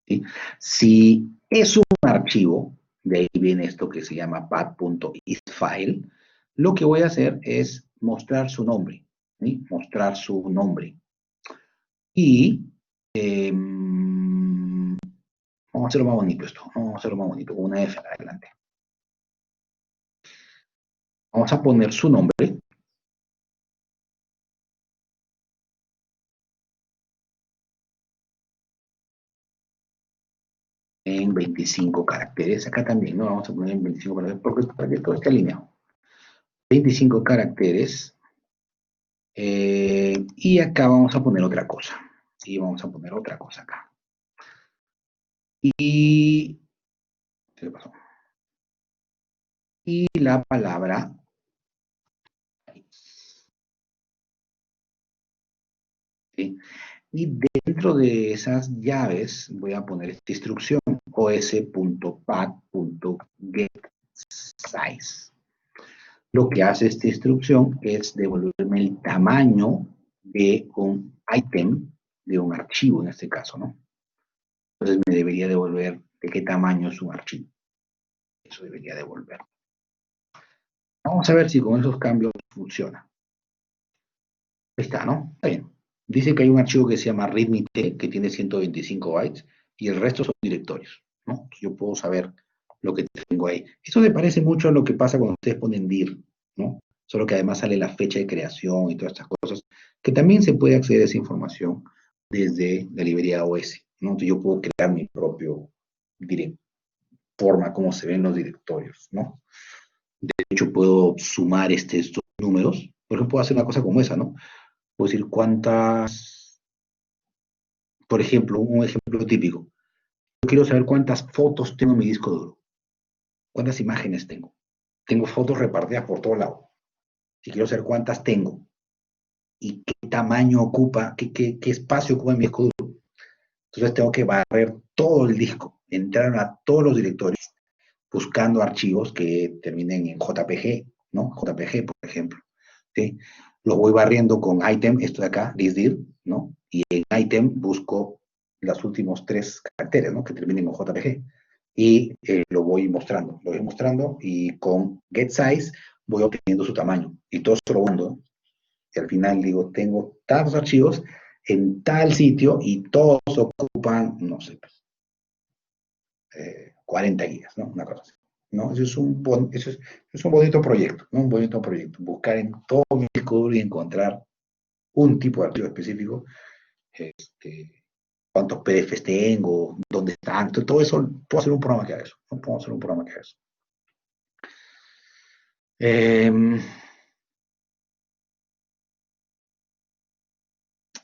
¿sí? Si es un archivo, de ahí viene esto que se llama path.isFile, lo que voy a hacer es mostrar su nombre, ¿sí? Mostrar su nombre. Y vamos a hacerlo más bonito esto, vamos a hacerlo más bonito, con una F adelante. Vamos a poner su nombre en 25 caracteres. Acá también, ¿no? Vamos a poner en 25 caracteres porque para que todo esté alineado. 25 caracteres. Y acá vamos a poner otra cosa. Y vamos a poner otra cosa acá. Y, ¿qué pasó? Y la palabra. ¿Sí? Y dentro de esas llaves voy a poner esta instrucción, os.path.getSize. Lo que hace esta instrucción es devolverme el tamaño de un ítem, de un archivo en este caso, ¿no? Entonces me debería devolver de qué tamaño es un archivo. Eso debería devolver. Vamos a ver si con esos cambios funciona. Ahí está, ¿no? Está bien. Dice que hay un archivo que se llama readme.t que tiene 125 bytes y el resto son directorios, ¿no? Yo puedo saber lo que tengo ahí. Eso se parece mucho a lo que pasa cuando ustedes ponen dir, ¿no? Solo que además sale la fecha de creación y todas estas cosas, que también se puede acceder a esa información desde la librería OS, ¿no? Entonces yo puedo crear mi propio forma como se ven los directorios, ¿no? De hecho, puedo sumar estos números. Por ejemplo, puedo hacer una cosa como esa, ¿no? Puedo decir cuántas, por ejemplo, un ejemplo típico. Yo quiero saber cuántas fotos tengo en mi disco duro, cuántas imágenes tengo. Tengo fotos repartidas por todo lado. Si quiero saber cuántas tengo y qué tamaño ocupa, qué espacio ocupa en mi disco duro. Entonces tengo que barrer todo el disco, entrar a todos los directorios, buscando archivos que terminen en JPG, ¿no? JPG, por ejemplo. ¿Sí? Lo voy barriendo con item, esto de acá, listdir, ¿no? Y en item busco los últimos 3 caracteres, ¿no? Que terminen con JPG. Y lo voy mostrando y con getSize voy obteniendo su tamaño. Y todo eso lo hundo. Y al final digo, tengo tantos archivos en tal sitio y todos ocupan, no sé, 40 gigas, ¿no? Una cosa así. ¿No? Eso es un bonito proyecto, ¿no? Un bonito proyecto. Buscar en todo mi disco duro y encontrar un tipo de archivo específico, este, cuántos PDFs tengo, dónde están, todo eso, puedo hacer un programa que haga eso. ¿No? Puedo hacer un programa que haga eso. Eh,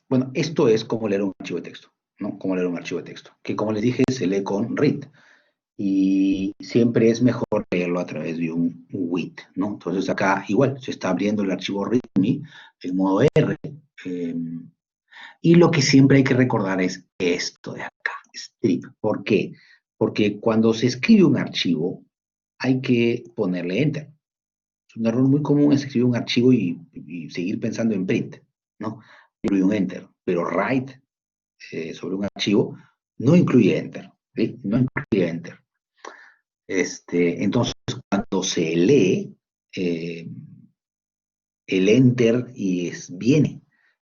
bueno, esto es como leer un archivo de texto, ¿no? Como leer un archivo de texto, que como les dije, se lee con read. y siempre es mejor leerlo a través de un WIT, ¿no? Entonces acá igual se está abriendo el archivo README, el modo R, eh, y lo que siempre hay que recordar es esto de acá, strip. ¿Por qué? Porque cuando se escribe un archivo hay que ponerle enter. Es un error muy común es escribir un archivo y seguir pensando en print, ¿no? Incluye un enter, pero write sobre un archivo no incluye enter, ¿sí? No incluye enter. Entonces, cuando se lee, eh, el enter viene.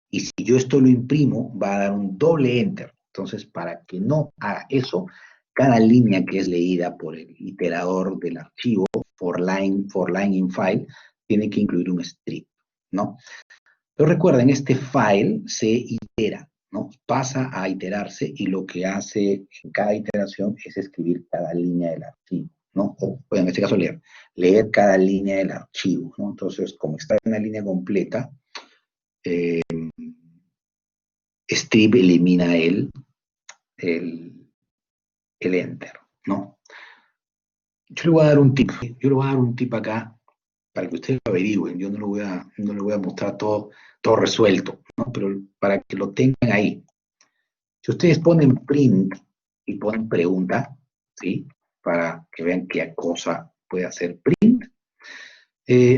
Y si yo esto lo imprimo, va a dar un doble enter. Entonces, para que no haga eso, cada línea que es leída por el iterador del archivo, for line in file, tiene que incluir un strip, ¿no? Pero recuerden, este file se itera, ¿no? Pasa a iterarse y lo que hace en cada iteración es escribir cada línea del archivo, ¿no? O en este caso leer cada línea del archivo, ¿no? Entonces, como está en una línea completa, eh, strip elimina el, el enter, ¿no? Yo le voy a dar un tip, yo le voy a dar un tip acá para que ustedes lo averigüen. Yo no le voy a mostrar todo resuelto, ¿no? Pero para que lo tengan ahí. Si ustedes ponen print y ponen pregunta, ¿sí? Para que vean qué cosa puede hacer print,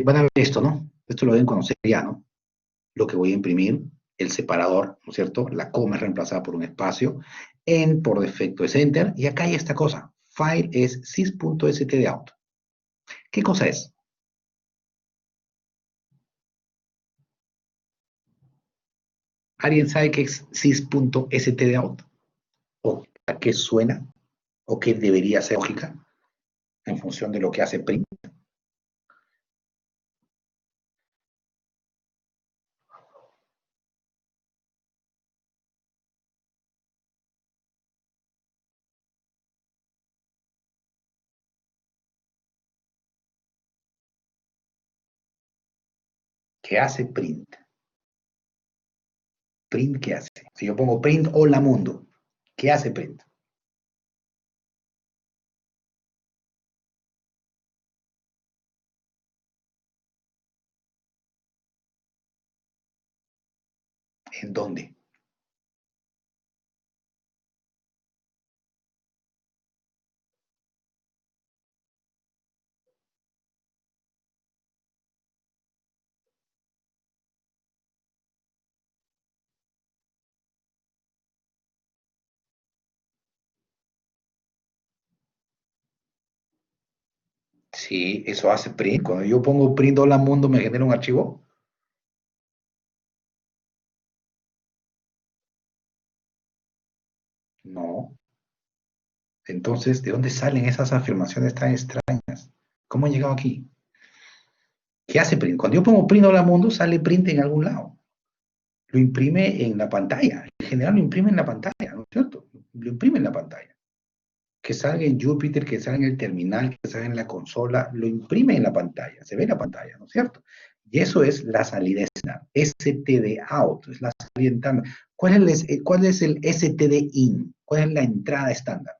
van a ver esto, ¿no? Esto lo deben conocer ya, ¿no? Lo que voy a imprimir, el separador, ¿no es cierto? La coma es reemplazada por un espacio, en por defecto es enter, y acá hay esta cosa, file es sys.stdout. ¿Qué cosa es? ¿Alguien sabe qué es sys.stdout? ¿O a qué suena? ¿O qué debería ser lógica en función de lo que hace print? ¿Qué hace print? ¿Print qué hace? Si yo pongo print hola mundo, ¿qué hace print? ¿En dónde? Sí, eso hace print. Cuando yo pongo print hola mundo, ¿me genera un archivo? No. Entonces, ¿de dónde salen esas afirmaciones tan extrañas? ¿Cómo han llegado aquí? ¿Qué hace print? Cuando yo pongo print hola mundo, sale print en algún lado. Lo imprime en la pantalla. En general lo imprime en la pantalla, ¿no es cierto? Lo imprime en la pantalla. Que salga en Jupyter, que salga en el terminal, que salga en la consola, lo imprime en la pantalla, se ve en la pantalla, ¿no es cierto? Y eso es la salida estándar, STD out, es la salida estándar. ¿Cuál es el STD in? ¿Cuál es la entrada estándar?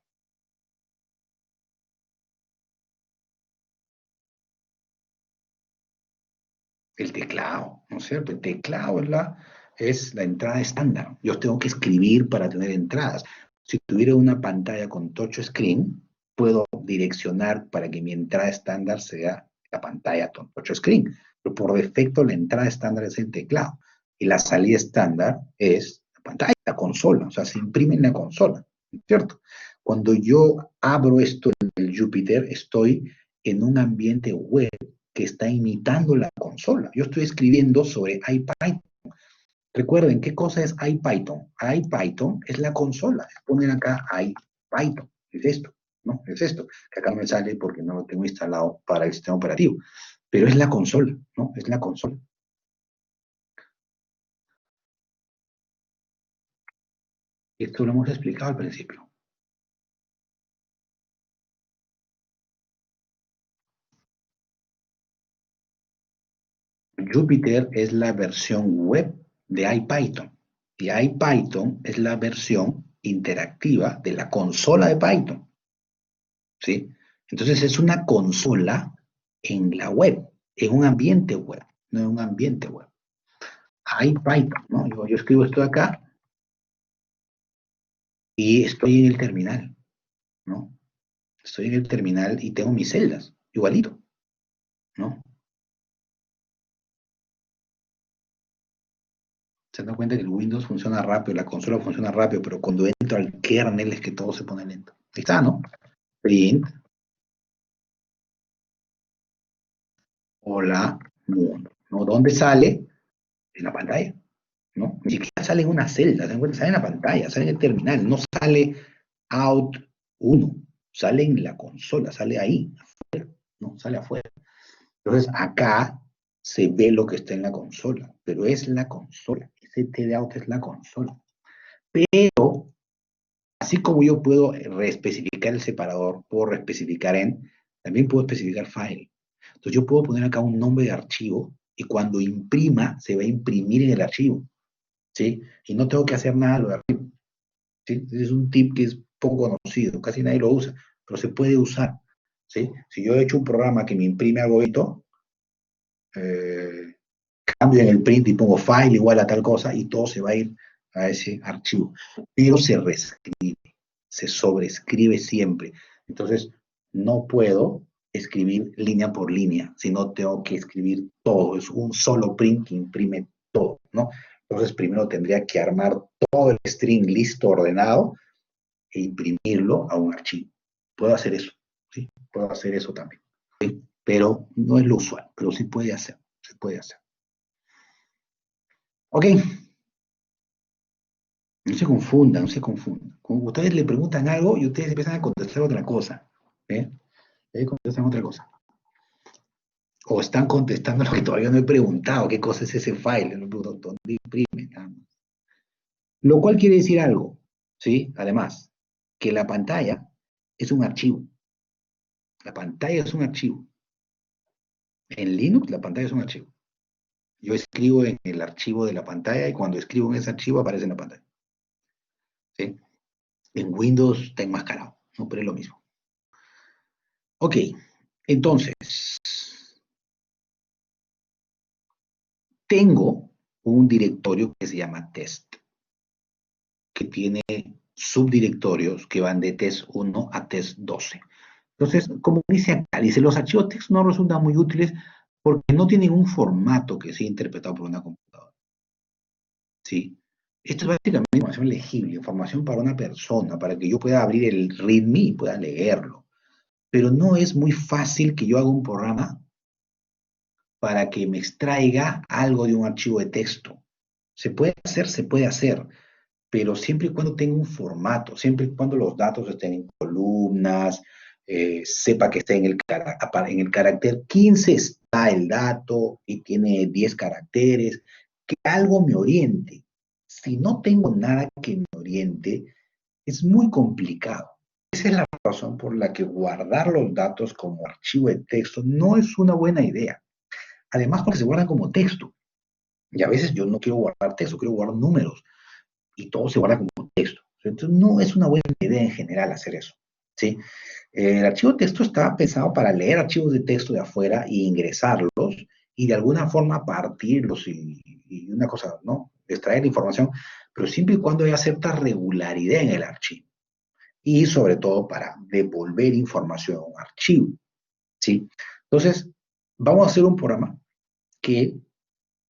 El teclado, ¿no es cierto? El teclado es la entrada estándar. Yo tengo que escribir para tener entradas. Si tuviera una pantalla con touch screen, puedo direccionar para que mi entrada estándar sea la pantalla con touch screen. Pero por defecto la entrada estándar es el teclado. Y la salida estándar es la pantalla, la consola. O sea, se imprime en la consola, ¿no es cierto? Cuando yo abro esto en el Jupyter, estoy en un ambiente web que está imitando la consola. Yo estoy escribiendo sobre IPython. Recuerden, ¿qué cosa es IPython? IPython es la consola. Ponen acá IPython. Es esto, ¿no? Es esto. Que acá no me sale porque no lo tengo instalado para el sistema operativo. Pero es la consola, ¿no? Es la consola. Esto lo hemos explicado al principio. Jupyter es la versión web de IPython. Y IPython es la versión interactiva de la consola de Python. ¿sí? Entonces es una consola en la web, en un ambiente web, no en un ambiente web. Hay Python, ¿no? Yo escribo esto de acá y estoy en el terminal, ¿no? Estoy en el terminal y tengo mis celdas, igualito, ¿no? Se dan cuenta que el Windows funciona rápido, la consola funciona rápido, pero cuando entro al kernel es que todo se pone lento. Ahí está, ¿no? Print, hola, mundo, ¿no? ¿Dónde sale? En la pantalla, ¿no? Ni siquiera sale en una celda, ¿se dan cuenta? Sale en la pantalla, sale en el terminal, no sale out 1, sale en la consola, sale ahí, afuera, ¿no? Sale afuera. Entonces, acá se ve lo que está en la consola, pero es la consola. Ese TDOut es la consola. Pero, así como yo puedo reespecificar el separador, puedo reespecificar en, también puedo especificar file. Entonces, yo puedo poner acá un nombre de archivo y cuando imprima, se va a imprimir en el archivo, ¿sí? Y no tengo que hacer nada lo de arriba, ¿sí? Es un tip que es poco conocido, casi nadie lo usa, pero se puede usar, ¿sí? Si yo he hecho un programa que me imprime algo, eh, cambio en el print y pongo file igual a tal cosa y todo se va a ir a ese archivo. Pero se reescribe, se sobreescribe siempre. Entonces, no puedo escribir línea por línea, sino tengo que escribir todo. Es un solo print que imprime todo, ¿no? Entonces, primero tendría que armar todo el string listo, ordenado, e imprimirlo a un archivo. Puedo hacer eso, ¿sí? Puedo hacer eso también. ¿Sí? Pero no es lo usual, pero sí puede hacer, se puede hacer. Ok, no se confundan, no se confundan. Como ustedes le preguntan algo y ustedes empiezan a contestar otra cosa. ¿Eh? Contestan otra cosa. O están contestando lo que todavía no he preguntado. ¿Qué cosa es ese file? No pregunto, ¿dónde imprime? Lo cual quiere decir algo, ¿sí? Además, que la pantalla es un archivo. La pantalla es un archivo. En Linux, la pantalla es un archivo. Yo escribo en el archivo de la pantalla y cuando escribo en ese archivo aparece en la pantalla. ¿Sí? En Windows está enmascarado, ¿no? Pero es lo mismo. Ok, entonces, tengo un directorio que se llama test, que tiene subdirectorios que van de test 1 a test 12. Entonces, como dice acá, dice, los archivos text no resultan muy útiles porque no tienen un formato que sea interpretado por una computadora. ¿Sí? Esto es básicamente información legible, información para una persona, para que yo pueda abrir el README y pueda leerlo. Pero no es muy fácil que yo haga un programa para que me extraiga algo de un archivo de texto. Se puede hacer, pero siempre y cuando tenga un formato, siempre y cuando los datos estén en columnas, sepa que está en el carácter 15 está el dato y tiene 10 caracteres, que algo me oriente. Si no tengo nada que me oriente, es muy complicado. Esa es la razón por la que guardar los datos como archivo de texto no es una buena idea. Además, porque se guardan como texto. Y a veces yo no quiero guardar texto, quiero guardar números. Y todo se guarda como texto. Entonces, no es una buena idea en general hacer eso. ¿Sí? El archivo de texto está pensado para leer archivos de texto de afuera e ingresarlos y de alguna forma partirlos y una cosa, ¿no? Extraer la información, pero siempre y cuando haya cierta regularidad en el archivo. Y sobre todo para devolver información a un archivo. ¿Sí? Entonces, vamos a hacer un programa que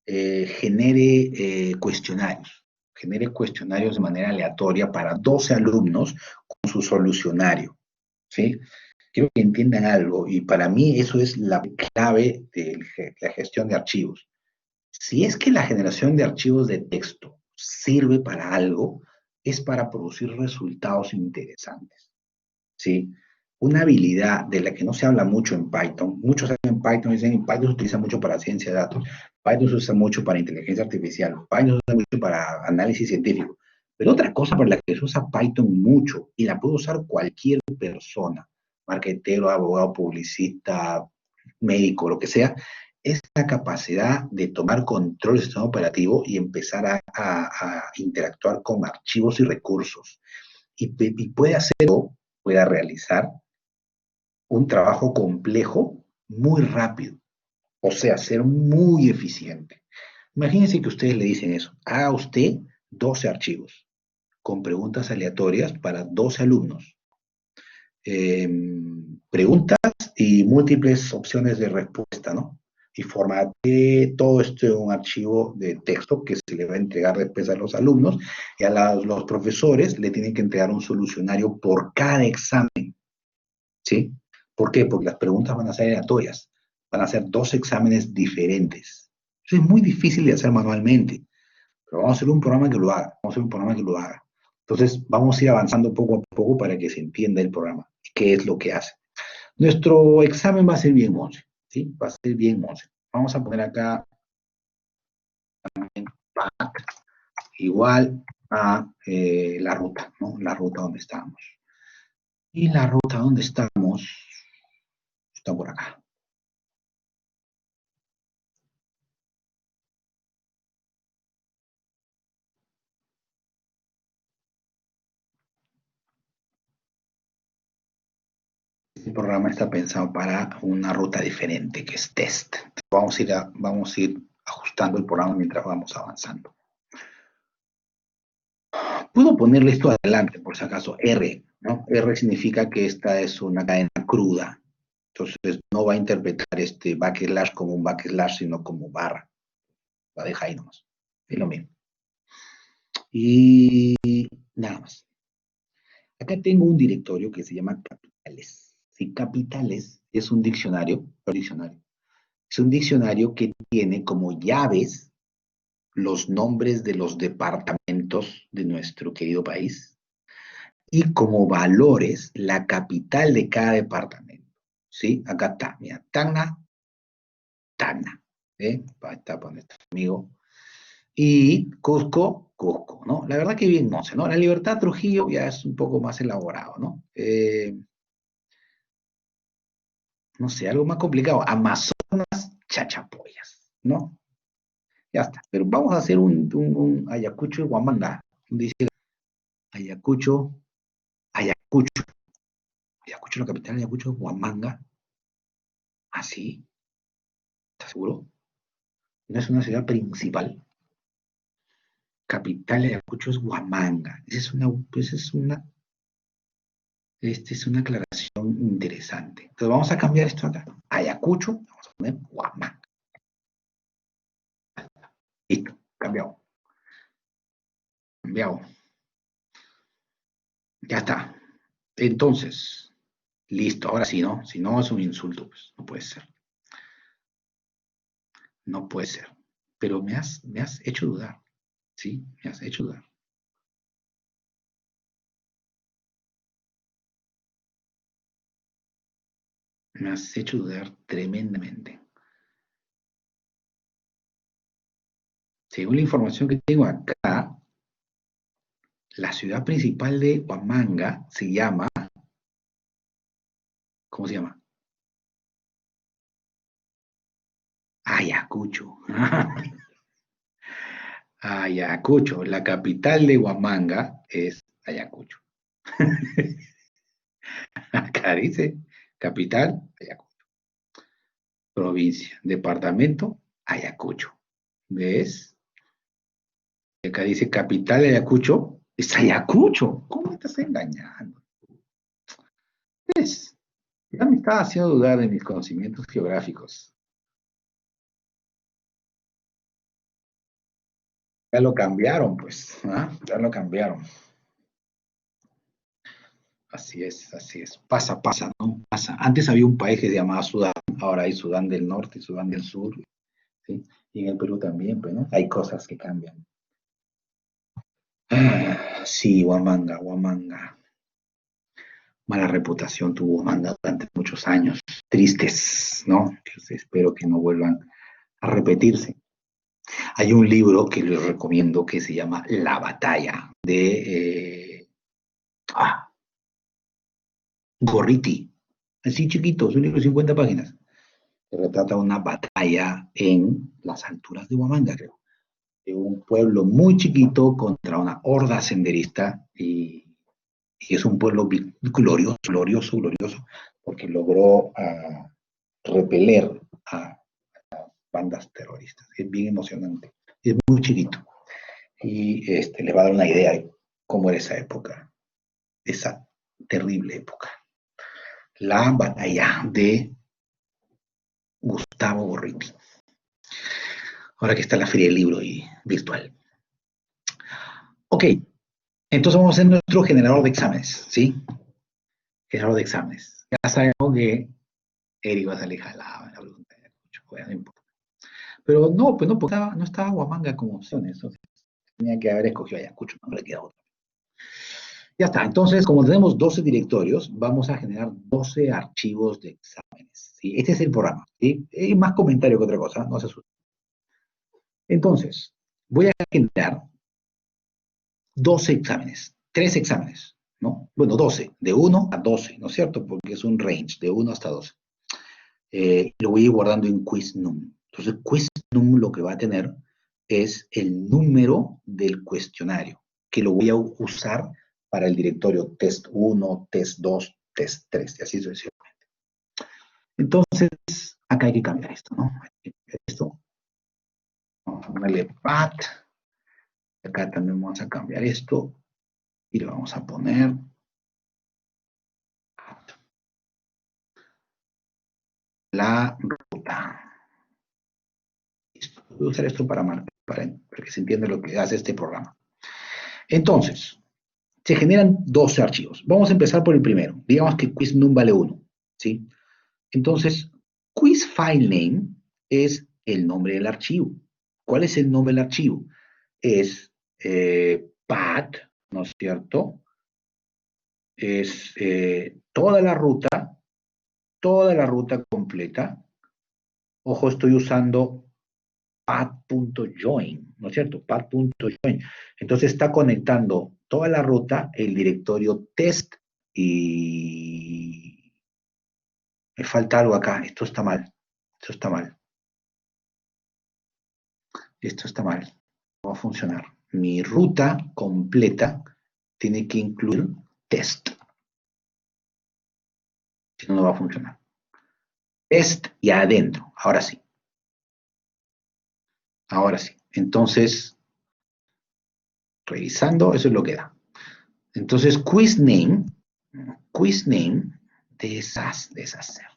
genere cuestionarios de manera aleatoria para 12 alumnos con su solucionario, ¿sí? Quiero que entiendan algo y para mí eso es la clave de la gestión de archivos. Si es que la generación de archivos de texto sirve para algo, es para producir resultados interesantes, ¿sí? Una habilidad de la que no se habla mucho en Python, muchos saben en Python, dicen en Python se utiliza mucho para ciencia de datos, Python se usa mucho para inteligencia artificial, Python se usa mucho para análisis científico, pero otra cosa por la que se usa Python mucho y la puede usar cualquier persona, marketero, abogado, publicista, médico, lo que sea, es la capacidad de tomar control del sistema operativo y empezar a interactuar con archivos y recursos. Y puede hacerlo, pueda realizar un trabajo complejo muy rápido, o sea, ser muy eficiente. Imagínense que ustedes le dicen eso, haga usted 12 archivos con preguntas aleatorias para 12 alumnos. Eh, Preguntas y múltiples opciones de respuesta, ¿no? Y formate todo esto en un archivo de texto que se le va a entregar después a los alumnos y a los profesores le tienen que entregar un solucionario por cada examen, ¿sí? ¿Por qué? Porque las preguntas van a ser aleatorias, van a ser 2 exámenes diferentes. Eso es muy difícil de hacer manualmente, pero vamos a hacer un programa que lo haga, vamos a hacer un programa que lo haga. Entonces, vamos a ir avanzando poco a poco para que se entienda el programa, qué es lo que hace. Nuestro examen va a ser bien Monse, ¿sí? Va a ser bien Monse. Vamos a poner acá igual a la ruta, ¿no? La ruta donde estamos. Y la ruta donde estamos está por acá. Este programa está pensado para una ruta diferente, que es test. Vamos a ir ajustando el programa mientras vamos avanzando. Puedo ponerle esto adelante, por si acaso, R, ¿no? R significa que esta es una cadena cruda. Entonces, no va a interpretar este backslash como un backslash, sino como barra. La deja ahí nomás. Es lo mismo. Y nada más. Acá tengo un directorio que se llama capitales. Si capitales es un diccionario. Es un diccionario que tiene como llaves los nombres de los departamentos de nuestro querido país y como valores la capital de cada departamento. ¿Sí? Acá está, mira, Tacna. Ahí está por nuestro amigo. Y Cusco, ¿no? La verdad que bien, no sé, ¿no? La Libertad Trujillo ya es un poco más elaborado, ¿no? No sé, algo más complicado. Amazonas, Chachapoyas, ¿no? Ya está. Pero vamos a hacer un Ayacucho y Huamanga. Dice Ayacucho, Ayacucho. Ayacucho, la capital de Ayacucho, Huamanga. ¿Ah, sí? ¿Estás seguro? No es una ciudad principal. Capital de Ayacucho es Huamanga. Esta es una aclaración interesante. Entonces vamos a cambiar esto acá. Ayacucho, vamos a poner Huamanga. Listo, cambiado. Cambiado. Ya está. Entonces, listo, ahora sí, ¿no? Si no es un insulto, pues no puede ser. No puede ser. Pero me has hecho dudar. Sí, me has hecho dudar. Me has hecho dudar tremendamente. Según la información que tengo acá, la ciudad principal de Huamanga se llama, ¿cómo se llama? Ayacucho. Ayacucho. La capital de Huamanga es Ayacucho. Acá dice capital, Ayacucho. Provincia, departamento, Ayacucho. ¿Ves? Acá dice capital de Ayacucho, es Ayacucho. ¿Cómo me estás engañando? ¿Ves? Ya me estaba haciendo dudar de mis conocimientos geográficos. Ya lo cambiaron, pues. ¿Ah? Ya lo cambiaron. Así es, así es. Pasa, ¿no? Pasa. Antes había un país que se llamaba Sudán, ahora hay Sudán del Norte y Sudán del Sur, ¿sí? Y en el Perú también, pues, ¿no? Hay cosas que cambian. Ah, sí, Huamanga. Mala reputación tuvo Huamanga durante muchos años. Tristes, ¿no? Entonces, espero que no vuelvan a repetirse. Hay un libro que les recomiendo que se llama La Batalla, de Gorriti. Así chiquito, es un libro de 50 páginas. Que retrata una batalla en las alturas de Huamanga, creo. De un pueblo muy chiquito contra una horda senderista y y es un pueblo glorioso, glorioso, glorioso, porque logró repeler a bandas terroristas. Es bien emocionante. Es muy chiquito. Y les va a dar una idea de cómo era esa época, esa terrible época. La batalla de Gustavo Gorriti. Ahora que está la feria del libro y virtual. Ok, entonces vamos a hacer nuestro generador de exámenes, ¿sí? Generador de exámenes. Ya sabemos que Eric va a salir jalado en la pregunta de mucho, no importa. Pero no, pues no, porque no estaba Huamanga como opción, entonces tenía que haber escogido Ayacucho, no le queda otra. Ya está, entonces como tenemos 12 directorios, vamos a generar 12 archivos de exámenes, ¿sí? Este es el programa, ¿sí? Hay más comentario que otra cosa, no se asusten. Entonces, voy a generar 12 exámenes, 3 exámenes, ¿no? Bueno, 12, de 1 a 12, ¿no es cierto? Porque es un range, de 1 hasta 12. Lo voy a ir guardando en QuizNum. Entonces, QuizNum lo que va a tener es el número del cuestionario, que lo voy a usar para el directorio test 1, test 2, test 3, y así sucesivamente. Entonces, acá hay que cambiar esto, ¿no? Esto, vamos a ponerle pat. Acá también vamos a cambiar esto y le vamos a poner la ruta. Listo. Voy a usar esto para que se entienda lo que hace este programa. Entonces, se generan 12 archivos. Vamos a empezar por el primero. Digamos que QuizNum vale 1, ¿sí? Entonces, QuizFileName es el nombre del archivo. ¿Cuál es el nombre del archivo? Es path, ¿no es cierto? Es toda la ruta completa. Ojo, estoy usando path.join, ¿no es cierto? Path.join. Entonces está conectando toda la ruta, el directorio test y me falta algo acá. Esto está mal. Esto está mal. Esto está mal. No va a funcionar. Mi ruta completa tiene que incluir test. Si no, no va a funcionar. Test y adentro. Ahora sí. Ahora sí. Entonces, revisando, eso es lo que da. Entonces, QuizName, deshacer.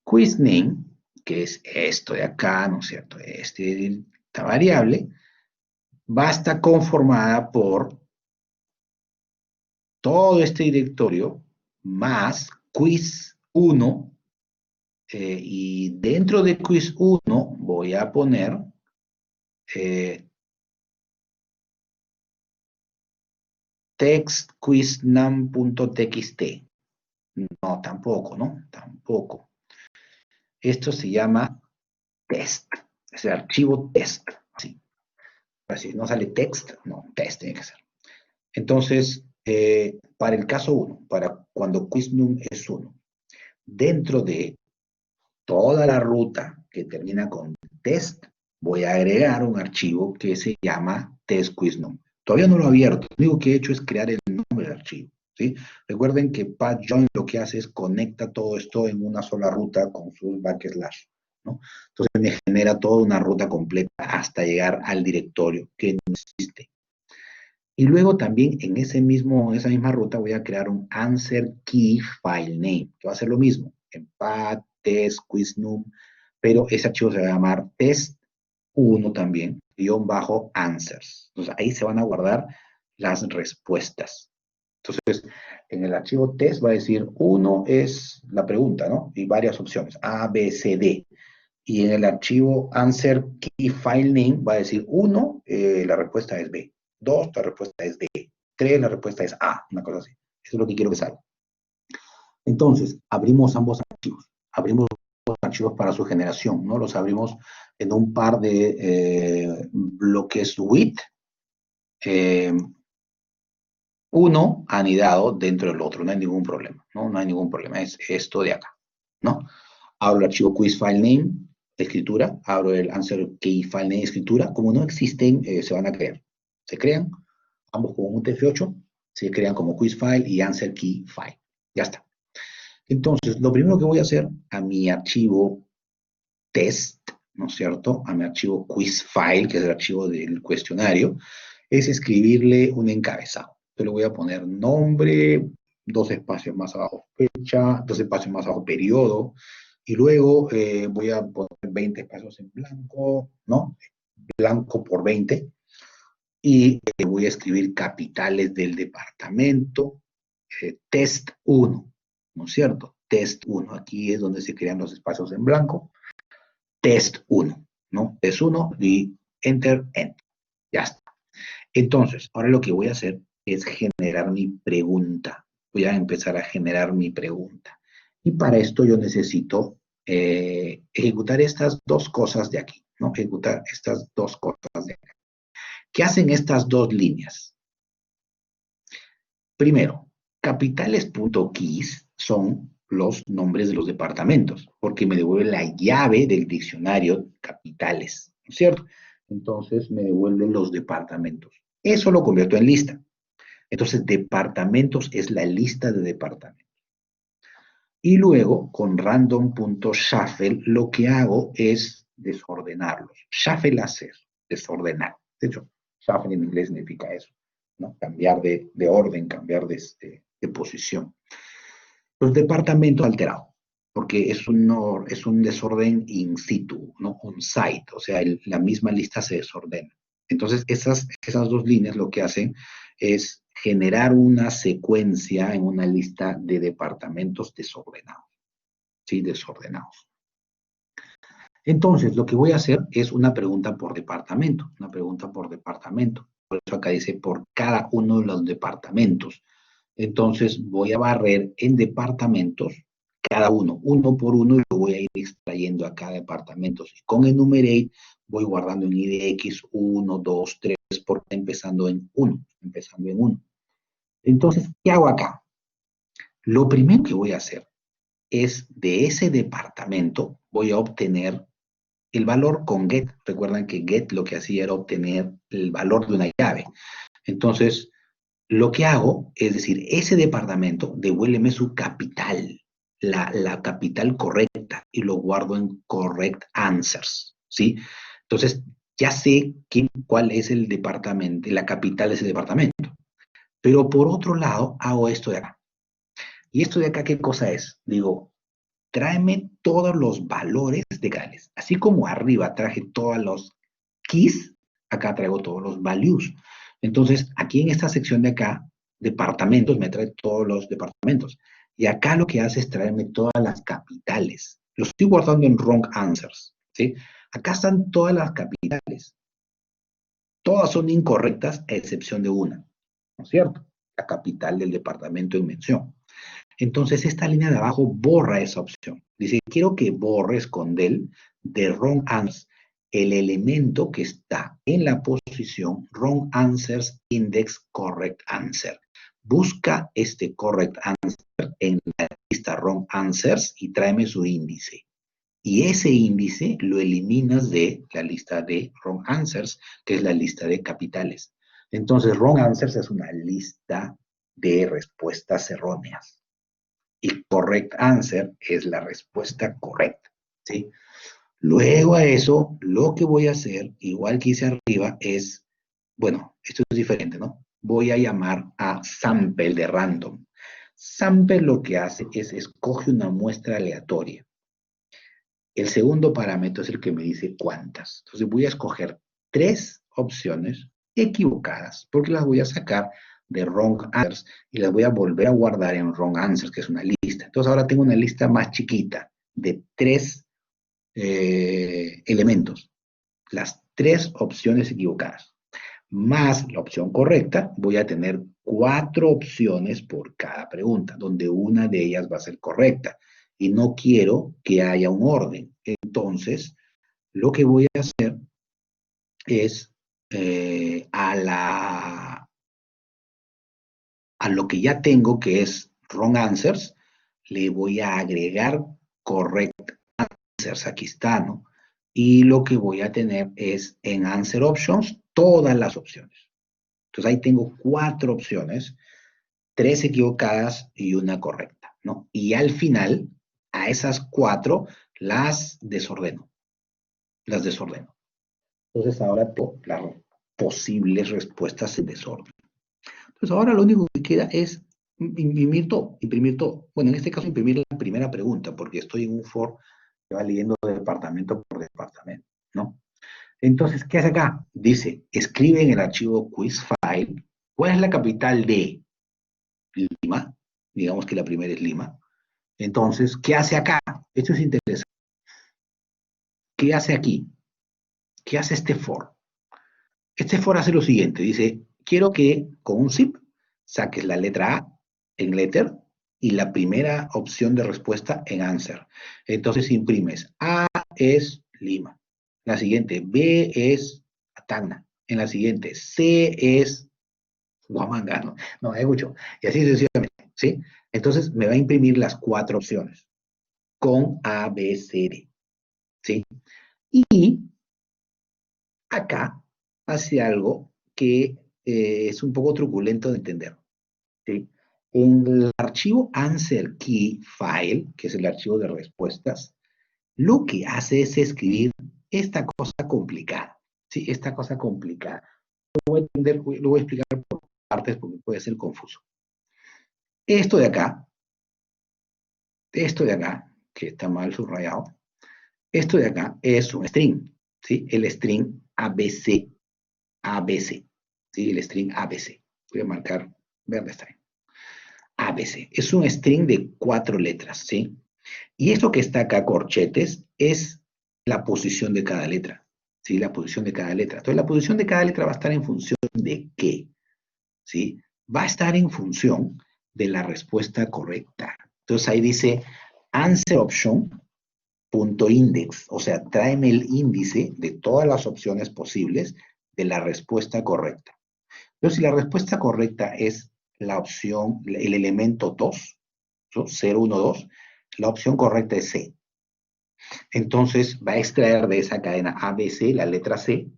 QuizName, que es esto de acá, ¿no es cierto? Esta variable, va a estar conformada por todo este directorio más quiz1, y dentro de quiz1 voy a poner textquiznum.txt. No, tampoco, ¿no? Tampoco. Esto se llama test, es el archivo test. Así, no sale text, no, test tiene que ser. Entonces, para el caso 1, para cuando QuizNum es 1, dentro de toda la ruta que termina con test, voy a agregar un archivo que se llama testQuizNum. Todavía no lo he abierto, lo único que he hecho es crear el nombre del archivo, ¿sí? Recuerden que path.join lo que hace es conecta todo esto en una sola ruta con sus backslash, ¿no? Entonces me genera toda una ruta completa hasta llegar al directorio que no existe. Y luego también en esa misma ruta voy a crear un answer key file name, que va a ser lo mismo, en path, test, quiznum, pero ese archivo se va a llamar test1 también, _answers. Entonces ahí se van a guardar las respuestas. Entonces, en el archivo test va a decir 1 es la pregunta, ¿no? Y varias opciones, A, B, C, D. Y en el archivo answer key file name va a decir 1, la respuesta es B. 2, la respuesta es D. 3, la respuesta es A. Una cosa así. Eso es lo que quiero que salga. Entonces, abrimos ambos archivos. Abrimos los archivos para su generación, ¿no? Los abrimos en un par de bloques with, uno anidado dentro del otro. No hay ningún problema, ¿no? No hay ningún problema. Es esto de acá, ¿no? Abro el archivo quizFileName, escritura, abro el answer key file name, escritura. Como no existen, se van a crear. Se crean, ambos con un TF8, Se crean como quiz file y answer key file. Ya está. Entonces, lo primero que voy a hacer a mi archivo test, ¿no es cierto? A mi archivo quiz file, que es el archivo del cuestionario, es escribirle un encabezado. Yo le voy a poner nombre, 2 espacios más abajo fecha, 2 espacios más abajo periodo, y luego voy a poner 20 espacios en blanco, ¿no? Blanco por 20, y voy a escribir capitales del departamento, test 1, ¿no es cierto? Test 1, aquí es donde se crean los espacios en blanco, test 1, ¿no? Test 1 y enter, enter, ya está. Entonces, ahora lo que voy a hacer es generar mi pregunta. Voy a empezar a generar mi pregunta. Y para esto yo necesito ejecutar estas dos cosas de aquí, ¿no? Ejecutar estas dos cosas de aquí. ¿Qué hacen estas dos líneas? Primero, capitales.keys son los nombres de los departamentos, porque me devuelve la llave del diccionario capitales, ¿no es cierto? Entonces me devuelve los departamentos. Eso lo convierto en lista. Entonces, departamentos es la lista de departamentos. Y luego, con random.shuffle, lo que hago es desordenarlos. Shuffle hace eso, desordenar. De hecho, shuffle en inglés significa eso, ¿no? Cambiar de orden, cambiar de posición. Los departamentos alterados, porque es un desorden in situ, ¿no? On site, o sea, la misma lista se desordena. Entonces, esas dos líneas lo que hacen es generar una secuencia en una lista de departamentos desordenados, ¿sí? Desordenados. Entonces, lo que voy a hacer es una pregunta por departamento, una pregunta por departamento. Por eso acá dice por cada uno de los departamentos. Entonces, voy a barrer en departamentos, cada uno por uno, y lo voy a ir extrayendo a cada departamento. Y con enumerate voy guardando en IDX 1, 2, 3, porque empezando en 1, Entonces, ¿qué hago acá? Lo primero que voy a hacer es de ese departamento, voy a obtener el valor con get. Recuerdan que get lo que hacía era obtener el valor de una llave. Entonces, lo que hago es decir, ese departamento, devuélveme su capital, la capital correcta, y lo guardo en correct answers, ¿sí? Entonces, ya sé cuál es el departamento, la capital de ese departamento. Pero por otro lado, hago esto de acá. ¿Y esto de acá qué cosa es? Digo, tráeme todos los valores de Gales. Así como arriba traje todos los keys, acá traigo todos los values. Entonces, aquí en esta sección de acá, departamentos, me trae todos los departamentos. Y acá lo que hace es traerme todas las capitales. Lo estoy guardando en wrong answers, ¿sí? Acá están todas las capitales. Todas son incorrectas a excepción de una, ¿no es cierto? La capital del departamento en mención. Entonces, esta línea de abajo borra esa opción. Dice, quiero que borres con del de wrong answers el elemento que está en la posición wrong answers index correct answer. Busca este correct answer en la lista wrong answers y tráeme su índice. Y ese índice lo eliminas de la lista de wrong answers, que es la lista de capitales. Entonces, wrong answers es una lista de respuestas erróneas. Y correct answer es la respuesta correcta, ¿sí? Luego a eso, lo que voy a hacer, igual que hice arriba, es, bueno, esto es diferente, ¿no? Voy a llamar a sample de random. Sample lo que hace es escoge una muestra aleatoria. El segundo parámetro es el que me dice cuántas. Entonces voy a escoger 3 opciones equivocadas, porque las voy a sacar de wrong answers y las voy a volver a guardar en wrong answers, que es una lista. Entonces ahora tengo una lista más chiquita de 3 elementos, las 3 opciones equivocadas. Más la opción correcta, voy a tener 4 opciones por cada pregunta, donde una de ellas va a ser correcta. Y no quiero que haya un orden. Entonces, lo que voy a hacer es a lo que ya tengo, que es wrong answers, le voy a agregar correct answers. Aquí está, ¿no? Y lo que voy a tener es en answer options todas las opciones. Entonces ahí tengo 4 opciones 3 equivocadas y una correcta, ¿no? Y al final, a esas 4 las desordeno. Las desordeno. Entonces ahora tengo las posibles respuestas en desorden. Entonces ahora lo único que queda es imprimir todo, imprimir todo. Bueno, en este caso imprimir la primera pregunta, porque estoy en un for que va leyendo departamento por departamento, ¿no? Entonces, ¿qué hace acá? Dice, escribe en el archivo quiz file, ¿cuál es la capital de Lima? Digamos que la primera es Lima. Entonces, ¿qué hace acá? Esto es interesante. ¿Qué hace aquí? ¿Qué hace este for? Este for hace lo siguiente, dice, quiero que con un zip saques la letra A en letter y la primera opción de respuesta en answer. Entonces imprimes A es Lima, la siguiente B es Tacna, en la siguiente C es Huamanga, no, hay mucho, y así sucesivamente, ¿sí? Entonces me va a imprimir las 4 opciones con A, B, C, D, ¿sí? Y acá hace algo que es un poco truculento de entender, ¿sí? En el archivo answer key file, que es el archivo de respuestas, lo que hace es escribir esta cosa complicada, ¿sí? Esta cosa complicada. Lo voy a explicar por partes porque puede ser confuso. Esto de acá, que está mal subrayado, esto de acá es un string, ¿sí? El string ABC, ABC, ¿sí? El string ABC. Voy a marcar verde está bien. ABC. Es un string de 4 letras, ¿sí? Y esto que está acá, corchetes, es la posición de cada letra, ¿sí? La posición de cada letra. Entonces, la posición de cada letra va a estar en función de qué, ¿sí? Va a estar en función de la respuesta correcta. Entonces, ahí dice answer option punto index, o sea, tráeme el índice de todas las opciones posibles de la respuesta correcta. Entonces, si la respuesta correcta es la opción, el elemento 2, ¿no? 0, 1, 2, la opción correcta es C. Entonces, va a extraer de esa cadena ABC la letra C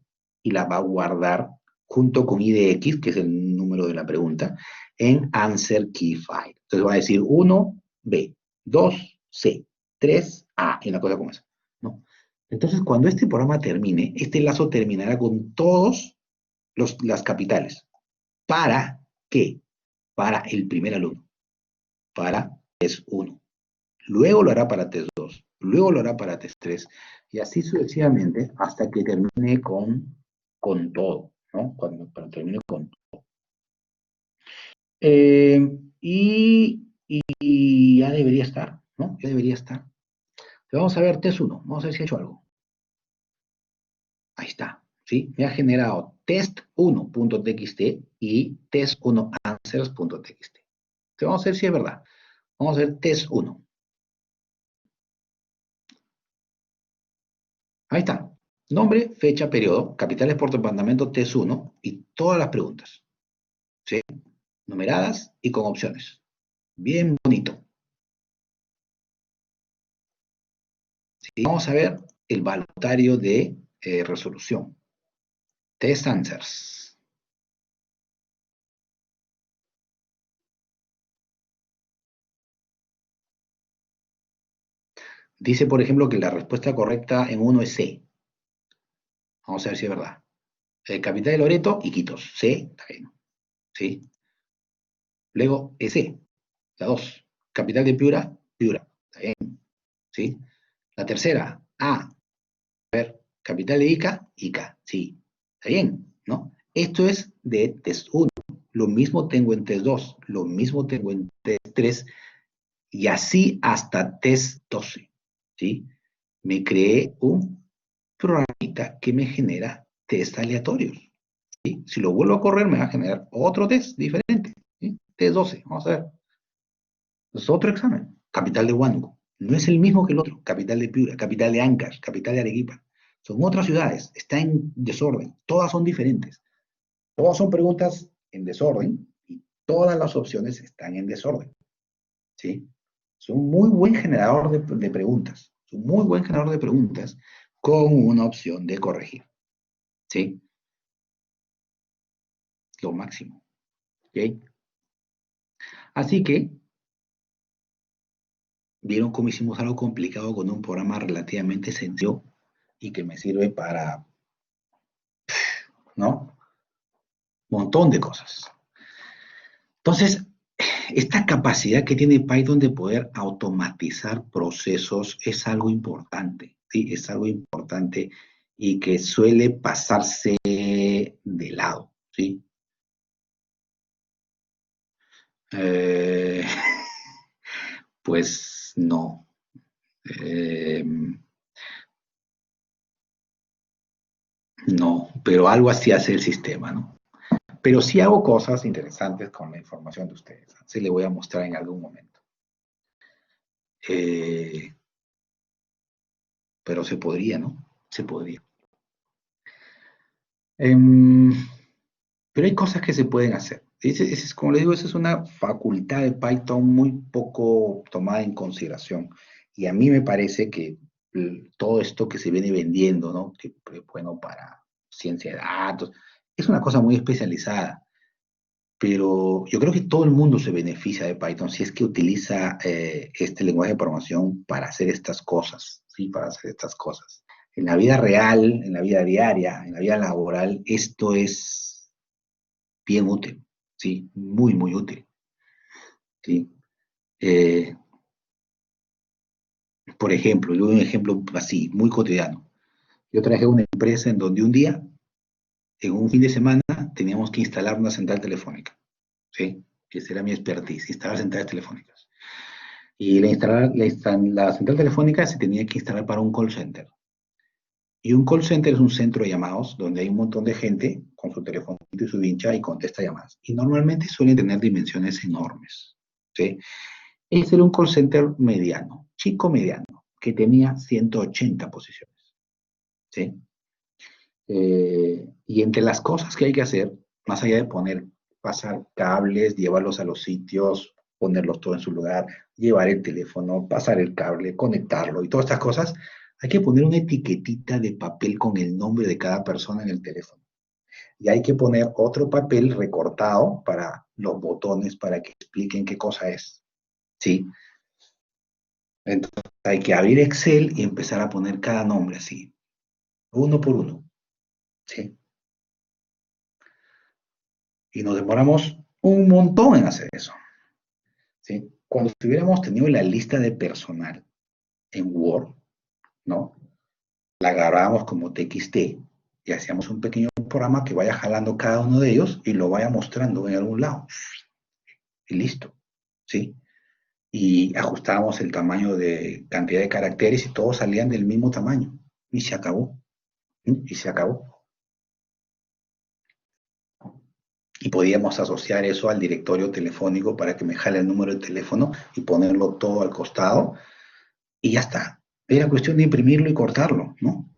y la va a guardar junto con IDX, que es el número de la pregunta, en answer key file. Entonces va a decir 1, B, 2, C, 3, A, y una cosa como esa, ¿no? Entonces, cuando este programa termine, este lazo terminará con todas las capitales. ¿Para qué? Para el primer alumno, para test 1. Luego lo hará para test 2, luego lo hará para test 3, y así sucesivamente hasta que termine con todo, ¿no? Cuando termine con todo. Y ya debería estar, ¿no? Ya debería estar. Vamos a ver test 1, vamos a ver si ha hecho algo. Ahí está, ¿sí? Me ha generado test1.txt y test1answers.txt. Vamos a ver si es verdad. Vamos a ver test 1. Ahí está. Nombre, fecha, periodo, capitales por departamento test 1 y todas las preguntas. ¿Sí? Numeradas y con opciones. Bien bonito. ¿Sí? Vamos a ver el voluntario de resolución. Test answers. Dice, por ejemplo, que la respuesta correcta en uno es C. Vamos a ver si es verdad. Capital de Loreto, Iquitos. C, está bien. ¿Sí? Luego, C, la 2. Capital de Piura, Piura. Está bien. ¿Sí? La tercera, A. A ver, capital de Ica, Ica. Sí. Está bien, ¿no? Esto es de test 1. Lo mismo tengo en test 2. Lo mismo tengo en test 3. Y así hasta test 12. ¿Sí? Me creé un programita que me genera test aleatorios. ¿Sí? Si lo vuelvo a correr, me va a generar otro test diferente. ¿Sí? Test 12. Vamos a ver. Es otro examen. Capital de Huánuco. No es el mismo que el otro. Capital de Piura, capital de Ancash, capital de Arequipa. Son otras ciudades. Está en desorden. Todas son diferentes. Todas son preguntas en desorden y todas las opciones están en desorden. ¿Sí? Es un muy buen generador de preguntas. Es un muy buen generador de preguntas con una opción de corregir. ¿Sí? Lo máximo. ¿Ok? Así que, vieron cómo hicimos algo complicado con un programa relativamente sencillo y que me sirve para, ¿no? Un montón de cosas. Entonces, esta capacidad que tiene Python de poder automatizar procesos es algo importante, ¿sí? Es algo importante y que suele pasarse de lado, ¿sí? Eh, pues no. Eh, no, pero algo así hace el sistema, ¿no? Pero sí hago cosas interesantes con la información de ustedes. Se le voy a mostrar en algún momento. Eh, pero se podría, ¿no? Se podría. Em, pero hay cosas que se pueden hacer. Como les digo, esa es una facultad de Python muy poco tomada en consideración. Y a mí me parece que todo esto que se viene vendiendo, ¿no? Que es bueno para ciencia de datos, es una cosa muy especializada. Pero yo creo que todo el mundo se beneficia de Python si es que utiliza este lenguaje de programación para hacer estas cosas, ¿sí? Para hacer estas cosas. En la vida real, en la vida diaria, en la vida laboral, esto es bien útil, ¿sí? Muy, muy útil, ¿sí? Eh, por ejemplo, yo doy un ejemplo así, muy cotidiano. Yo trabajé en una empresa en donde un día, en un fin de semana, teníamos que instalar una central telefónica, ¿sí? Esa era mi expertise, instalar centrales telefónicas. Y la central telefónica se tenía que instalar para un call center. Y un call center es un centro de llamados donde hay un montón de gente con su teléfono y su vincha y contesta llamadas. Y normalmente suelen tener dimensiones enormes. ¿Sí? Ese era un call center mediano, chico mediano, que tenía 180 posiciones. ¿Sí? Y entre las cosas que hay que hacer, más allá de pasar cables, llevarlos a los sitios, ponerlos todo en su lugar, llevar el teléfono, pasar el cable, conectarlo y todas estas cosas, hay que poner una etiquetita de papel con el nombre de cada persona en el teléfono. Y hay que poner otro papel recortado para los botones para que expliquen qué cosa es. ¿Sí? Entonces hay que abrir Excel y empezar a poner cada nombre así, uno por uno. ¿Sí? Y nos demoramos un montón en hacer eso. ¿Sí? Cuando hubiéramos tenido la lista de personal en Word, ¿no? La agarrábamos como TXT y hacíamos un pequeño programa que vaya jalando cada uno de ellos y lo vaya mostrando en algún lado. Y listo. ¿Sí? Y ajustábamos el tamaño de cantidad de caracteres y todos salían del mismo tamaño. Y se acabó. ¿Sí? Y se acabó. Y podíamos asociar eso al directorio telefónico para que me jale el número de teléfono y ponerlo todo al costado y ya está. Era cuestión de imprimirlo y cortarlo, ¿no?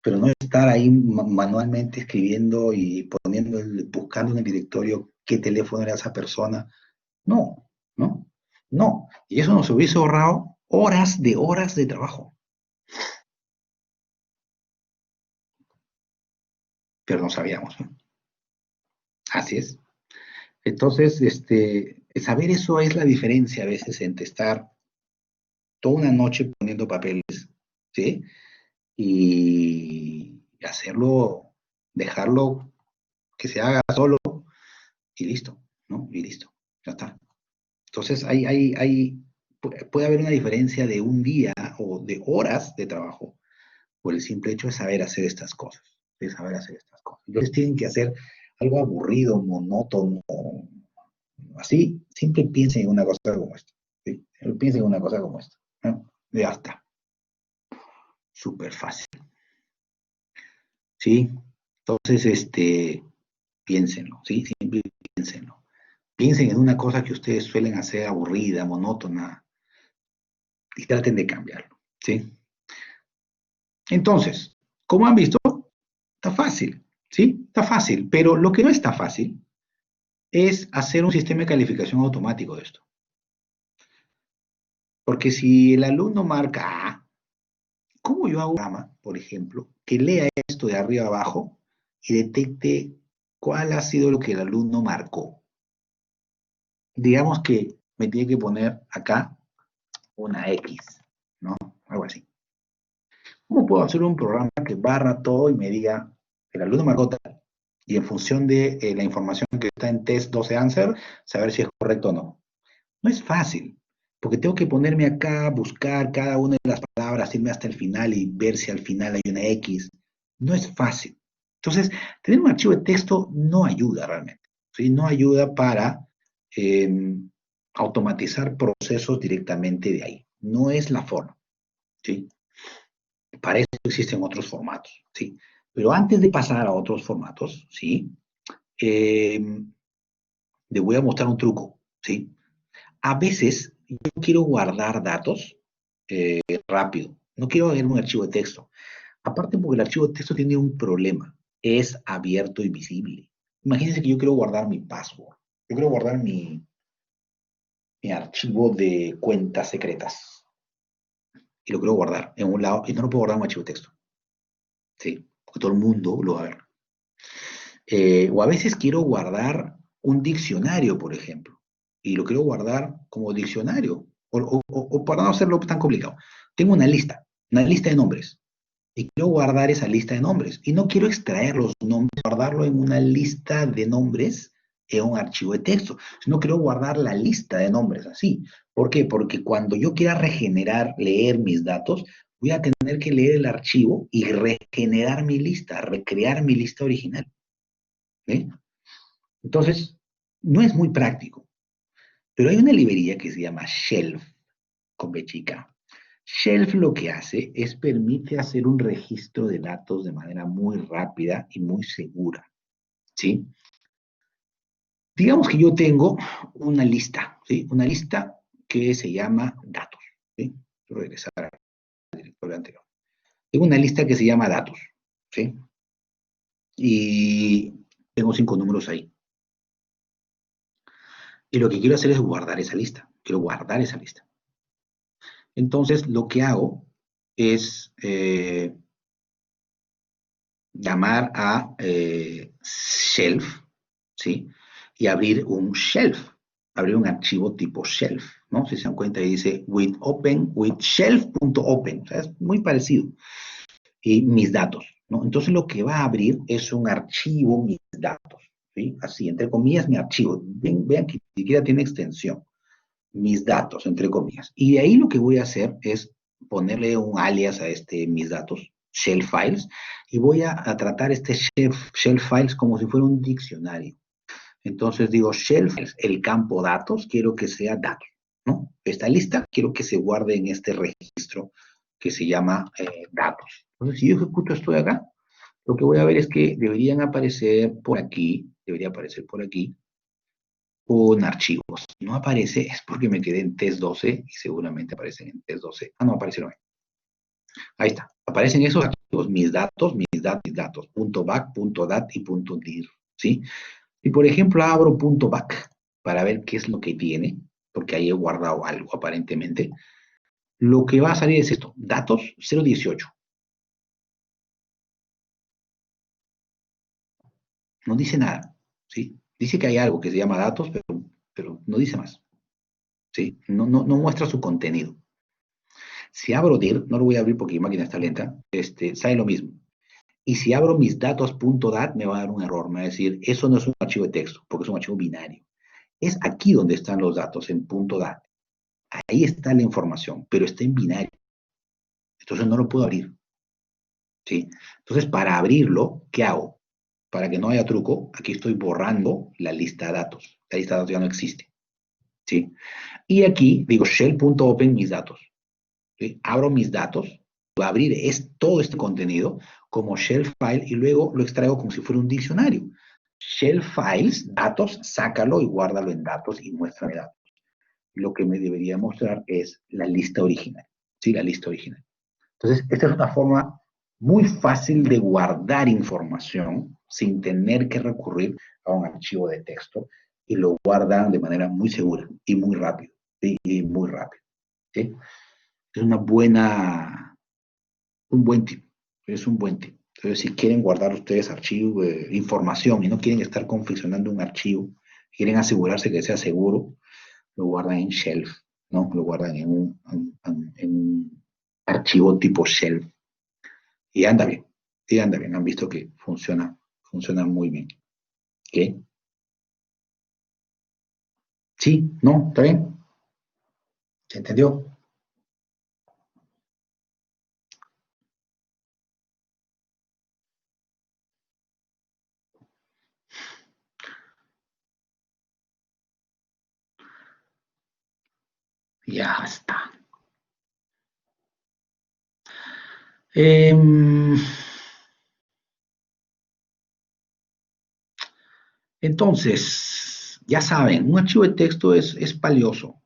Pero no estar ahí manualmente escribiendo y poniendo, buscando en el directorio qué teléfono era esa persona. No, no, no. Y eso nos hubiese ahorrado horas de trabajo, pero no sabíamos, ¿no? Así es. Entonces, saber eso es la diferencia a veces entre estar toda una noche poniendo papeles, ¿sí? Y hacerlo, dejarlo que se haga solo y listo, ¿no? Y listo, ya está. Entonces, puede haber una diferencia de un día o de horas de trabajo por el simple hecho de saber hacer estas cosas, de saber hacer estas cosas. Entonces, tienen que hacer algo aburrido, monótono, así, siempre piensen en una cosa como esta. ¿Sí? Piensen en una cosa como esta, ¿no? Ya está, súper fácil. ¿Sí? Entonces, piénsenlo, ¿sí? Siempre piénsenlo. Piensen en una cosa que ustedes suelen hacer aburrida, monótona, y traten de cambiarlo, ¿sí? Entonces, como han visto, está fácil, ¿sí? Está fácil, pero lo que no está fácil es hacer un sistema de calificación automático de esto. Porque si el alumno marca A, ¿cómo yo hago un programa, por ejemplo, que lea esto de arriba abajo y detecte cuál ha sido lo que el alumno marcó? digamos que me tiene que poner acá una X, ¿no? Algo así. ¿Cómo puedo hacer un programa que barra todo y me diga, el alumno marcó tal, y en función de la información que está en test 12 answer, saber si es correcto o no? No es fácil, porque tengo que ponerme acá, buscar cada una de las palabras, irme hasta el final y ver si al final hay una X. No es fácil. Entonces, tener un archivo de texto no ayuda realmente, ¿sí? No ayuda para eh, automatizar procesos directamente de ahí. No es la forma, ¿sí? Para eso existen otros formatos, ¿sí? Pero antes de pasar a otros formatos, ¿sí? Eh, le voy a mostrar un truco, ¿sí? A veces yo quiero guardar datos rápido, no quiero ver un archivo de texto. Aparte porque el archivo de texto tiene un problema, es abierto y visible. Imagínense que yo quiero guardar mi password, yo quiero guardar mi archivo de cuentas secretas y lo quiero guardar en un lado y no lo puedo guardar en un archivo de texto, ¿sí? Porque todo el mundo lo va a ver. O a veces quiero guardar un diccionario, por ejemplo, y lo quiero guardar como diccionario, o para no hacerlo tan complicado. Tengo una lista de nombres, y quiero guardar esa lista de nombres, y no quiero extraer los nombres, guardarlo en una lista de nombres en un archivo de texto, sino quiero guardar la lista de nombres así. ¿Por qué? Porque cuando yo quiera regenerar, leer mis datos, voy a tener que leer el archivo y regenerar mi lista, recrear mi lista original. ¿Sí? Entonces, no es muy práctico, pero hay una librería que se llama Shelf, con B chica. Shelf lo que hace es permite hacer un registro de datos de manera muy rápida y muy segura, ¿sí? Digamos que yo tengo una lista, ¿sí? Una lista que se llama datos, ¿sí? Quiero regresar al directorio anterior. Tengo una lista que se llama datos, ¿sí? Y tengo 5 números ahí. Y lo que quiero hacer es guardar esa lista. Quiero guardar esa lista. Entonces, lo que hago es llamar a shelf, ¿sí? Y abrir un shelf, abrir un archivo tipo shelf, ¿no? Si se dan cuenta, ahí dice with shelf.open, o sea, es muy parecido. Y mis datos, ¿no? Entonces, lo que va a abrir es un archivo, mis datos, ¿sí? Así, entre comillas, mi archivo. Vean que ni siquiera tiene extensión, mis datos, entre comillas. Y de ahí lo que voy a hacer es ponerle un alias a mis datos, shell files, y voy a tratar shell files como si fuera un diccionario. Entonces digo, shell files, el campo datos, quiero que sea datos, ¿no? Esta lista quiero que se guarde en este registro que se llama datos. Entonces, si yo ejecuto esto de acá, lo que voy a ver es que deberían aparecer por aquí, debería aparecer por aquí, un archivo. Si no aparece es porque me quedé en test 12 y seguramente aparecen en test 12. Ah, no, aparecieron ahí. Ahí está. Aparecen esos archivos, mis datos, .back, .dat y .dir, ¿sí? Y por ejemplo abro .back para ver qué es lo que tiene, porque ahí he guardado algo aparentemente. Lo que va a salir es esto, datos 018. No dice nada, ¿sí? Dice que hay algo que se llama datos, pero no dice más, ¿sí? No muestra su contenido. Si abro dir, no lo voy a abrir porque mi máquina está lenta, sale lo mismo. Y si abro mis datos.dat, me va a dar un error. Me va a decir, eso no es un archivo de texto, porque es un archivo binario. Es aquí donde están los datos, en .dat. Ahí está la información, pero está en binario. Entonces no lo puedo abrir. ¿Sí? Entonces, para abrirlo, ¿qué hago? Para que no haya truco, aquí estoy borrando la lista de datos. La lista de datos ya no existe. ¿Sí? Y aquí digo shell.open mis datos. ¿Sí? Abro mis datos, voy a abrir todo este contenido como shell file y luego lo extraigo como si fuera un diccionario. Shell files, datos, sácalo y guárdalo en datos y muéstrame datos. Lo que me debería mostrar es la lista original. ¿Sí? La lista original. Entonces, esta es una forma muy fácil de guardar información sin tener que recurrir a un archivo de texto y lo guardan de manera muy segura y muy rápido. ¿Sí? Y muy rápido. ¿Sí? Es un buen tip. Es un buen tip. Entonces, si quieren guardar ustedes archivos, información y no quieren estar confeccionando un archivo, quieren asegurarse que sea seguro, lo guardan en shelf, ¿no? Lo guardan en un archivo tipo shelf y anda bien, y anda bien. Han visto que funciona muy bien. ¿Qué? Sí, no, está bien, ¿se entendió? Ya está. Em, entonces, ya saben, un archivo de texto es valioso,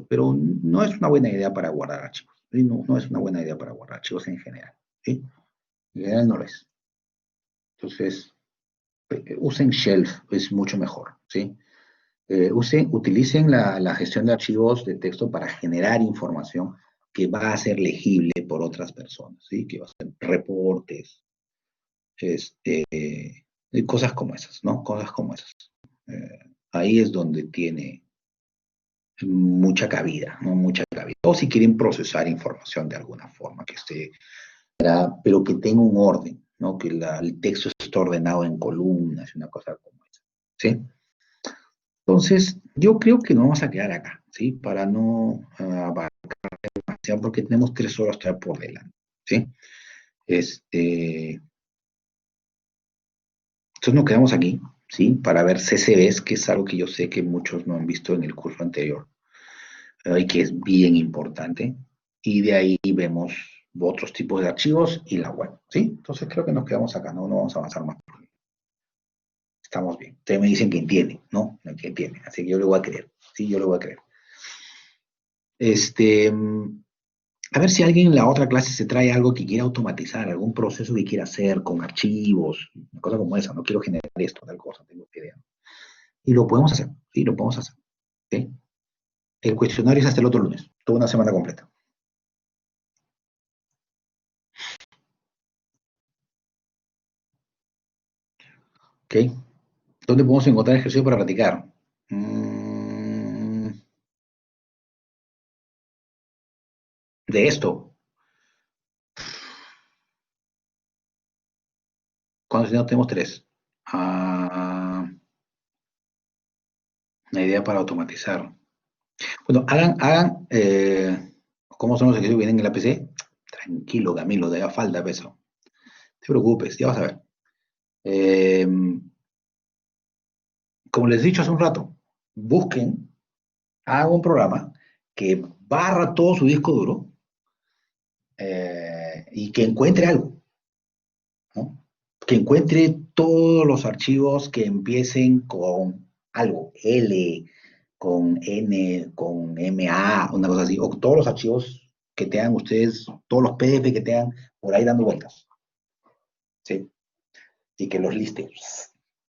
pero no es una buena idea para guardar archivos. ¿Sí? No, no es una buena idea para guardar archivos en general. ¿Sí? En general no lo es. Entonces, usen Shelf, es mucho mejor. ¿Sí? Utilicen la gestión de archivos de texto para generar información que va a ser legible por otras personas, ¿sí? Que va a ser reportes, este, cosas como esas, ¿no? Cosas como esas. Ahí es donde tiene mucha cabida, ¿no? Mucha cabida. O si quieren procesar información de alguna forma, que esté, pero que tenga un orden, ¿no? Que el texto esté ordenado en columnas, una cosa como esa, ¿sí? Entonces, yo creo que nos vamos a quedar acá, ¿sí? Para no abarcar demasiado, porque tenemos 3 horas todavía por delante, ¿sí? Este, entonces nos quedamos aquí, ¿sí? Para ver CCBs, que es algo que yo sé que muchos no han visto en el curso anterior, y que es bien importante. Y de ahí vemos otros tipos de archivos y la web, ¿sí? Entonces creo que nos quedamos acá, no vamos a avanzar más. Estamos bien. Ustedes me dicen que entienden, ¿no? Que entienden, así que yo le voy a creer, ¿sí? Yo le voy a creer. A ver si alguien en la otra clase se trae algo que quiera automatizar, algún proceso que quiera hacer con archivos, una cosa como esa. No quiero generar esto, tal cosa, tengo que idea. Y lo podemos hacer, sí, lo podemos hacer. ¿Sí? El cuestionario es hasta el otro lunes, toda una semana completa. ¿Ok? ¿Dónde podemos encontrar ejercicio para practicar? De esto, ¿cuántos no tenemos? 3. Ah, una idea para automatizar. Bueno, ¿cómo son los ejercicios que vienen en la PC? Tranquilo, Camilo, te da falta peso. No te preocupes, ya vas a ver. Eh, como les he dicho hace un rato, busquen, hagan un programa que barra todo su disco duro y que encuentre algo, ¿no? Que encuentre todos los archivos que empiecen con algo, L, con N, con MA, una cosa así, o todos los archivos que tengan ustedes, todos los PDF que tengan por ahí dando vueltas, ¿sí? Y que los liste,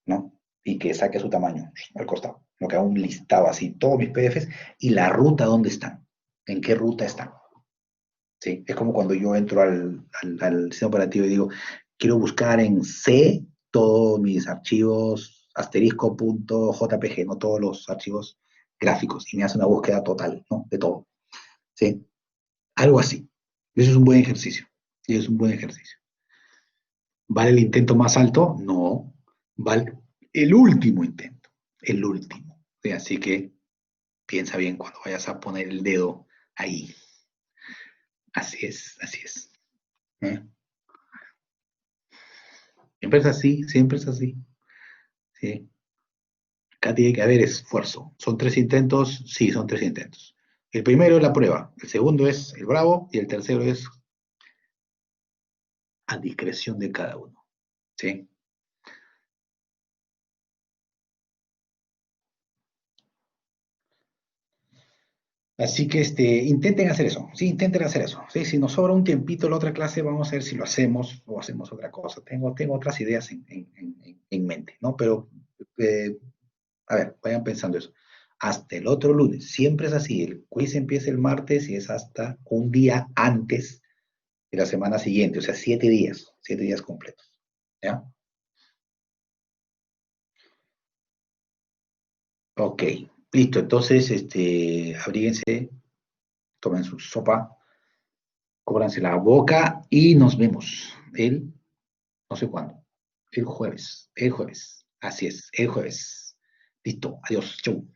¿no? Y que saque su tamaño al costado, lo que haga un listado así, todos mis PDFs y la ruta dónde están, en qué ruta están, ¿sí? Es como cuando yo entro al sistema operativo y digo, quiero buscar en C todos mis archivos asterisco.jpg, no todos los archivos gráficos, y me hace una búsqueda total, ¿no? De todo, ¿sí? Algo así. Eso es un buen ejercicio. Y es un buen ejercicio. ¿Vale el intento más alto? No. Vale el último intento. El último. Sí, así que piensa bien cuando vayas a poner el dedo ahí. Así es, así es. ¿Eh? Siempre es así, siempre es así. Sí. Acá tiene que haber esfuerzo. ¿Son 3 intentos? Sí, son 3 intentos. El primero es la prueba, el segundo es el bravo y el tercero es a discreción de cada uno. ¿Sí? Así que intenten hacer eso, sí, intenten hacer eso. Sí, si nos sobra un tiempito en la otra clase, vamos a ver si lo hacemos o hacemos otra cosa. Tengo otras ideas en mente, ¿no? Pero, eh, a ver, vayan pensando eso. Hasta el otro lunes, siempre es así. El quiz empieza el martes y es hasta un día antes de la semana siguiente, o sea, 7 días completos. ¿Ya? Ok. Listo, entonces, abríguense, tomen su sopa, cóbranse la boca y nos vemos no sé cuándo, el jueves, así es, el jueves. Listo, adiós, chau.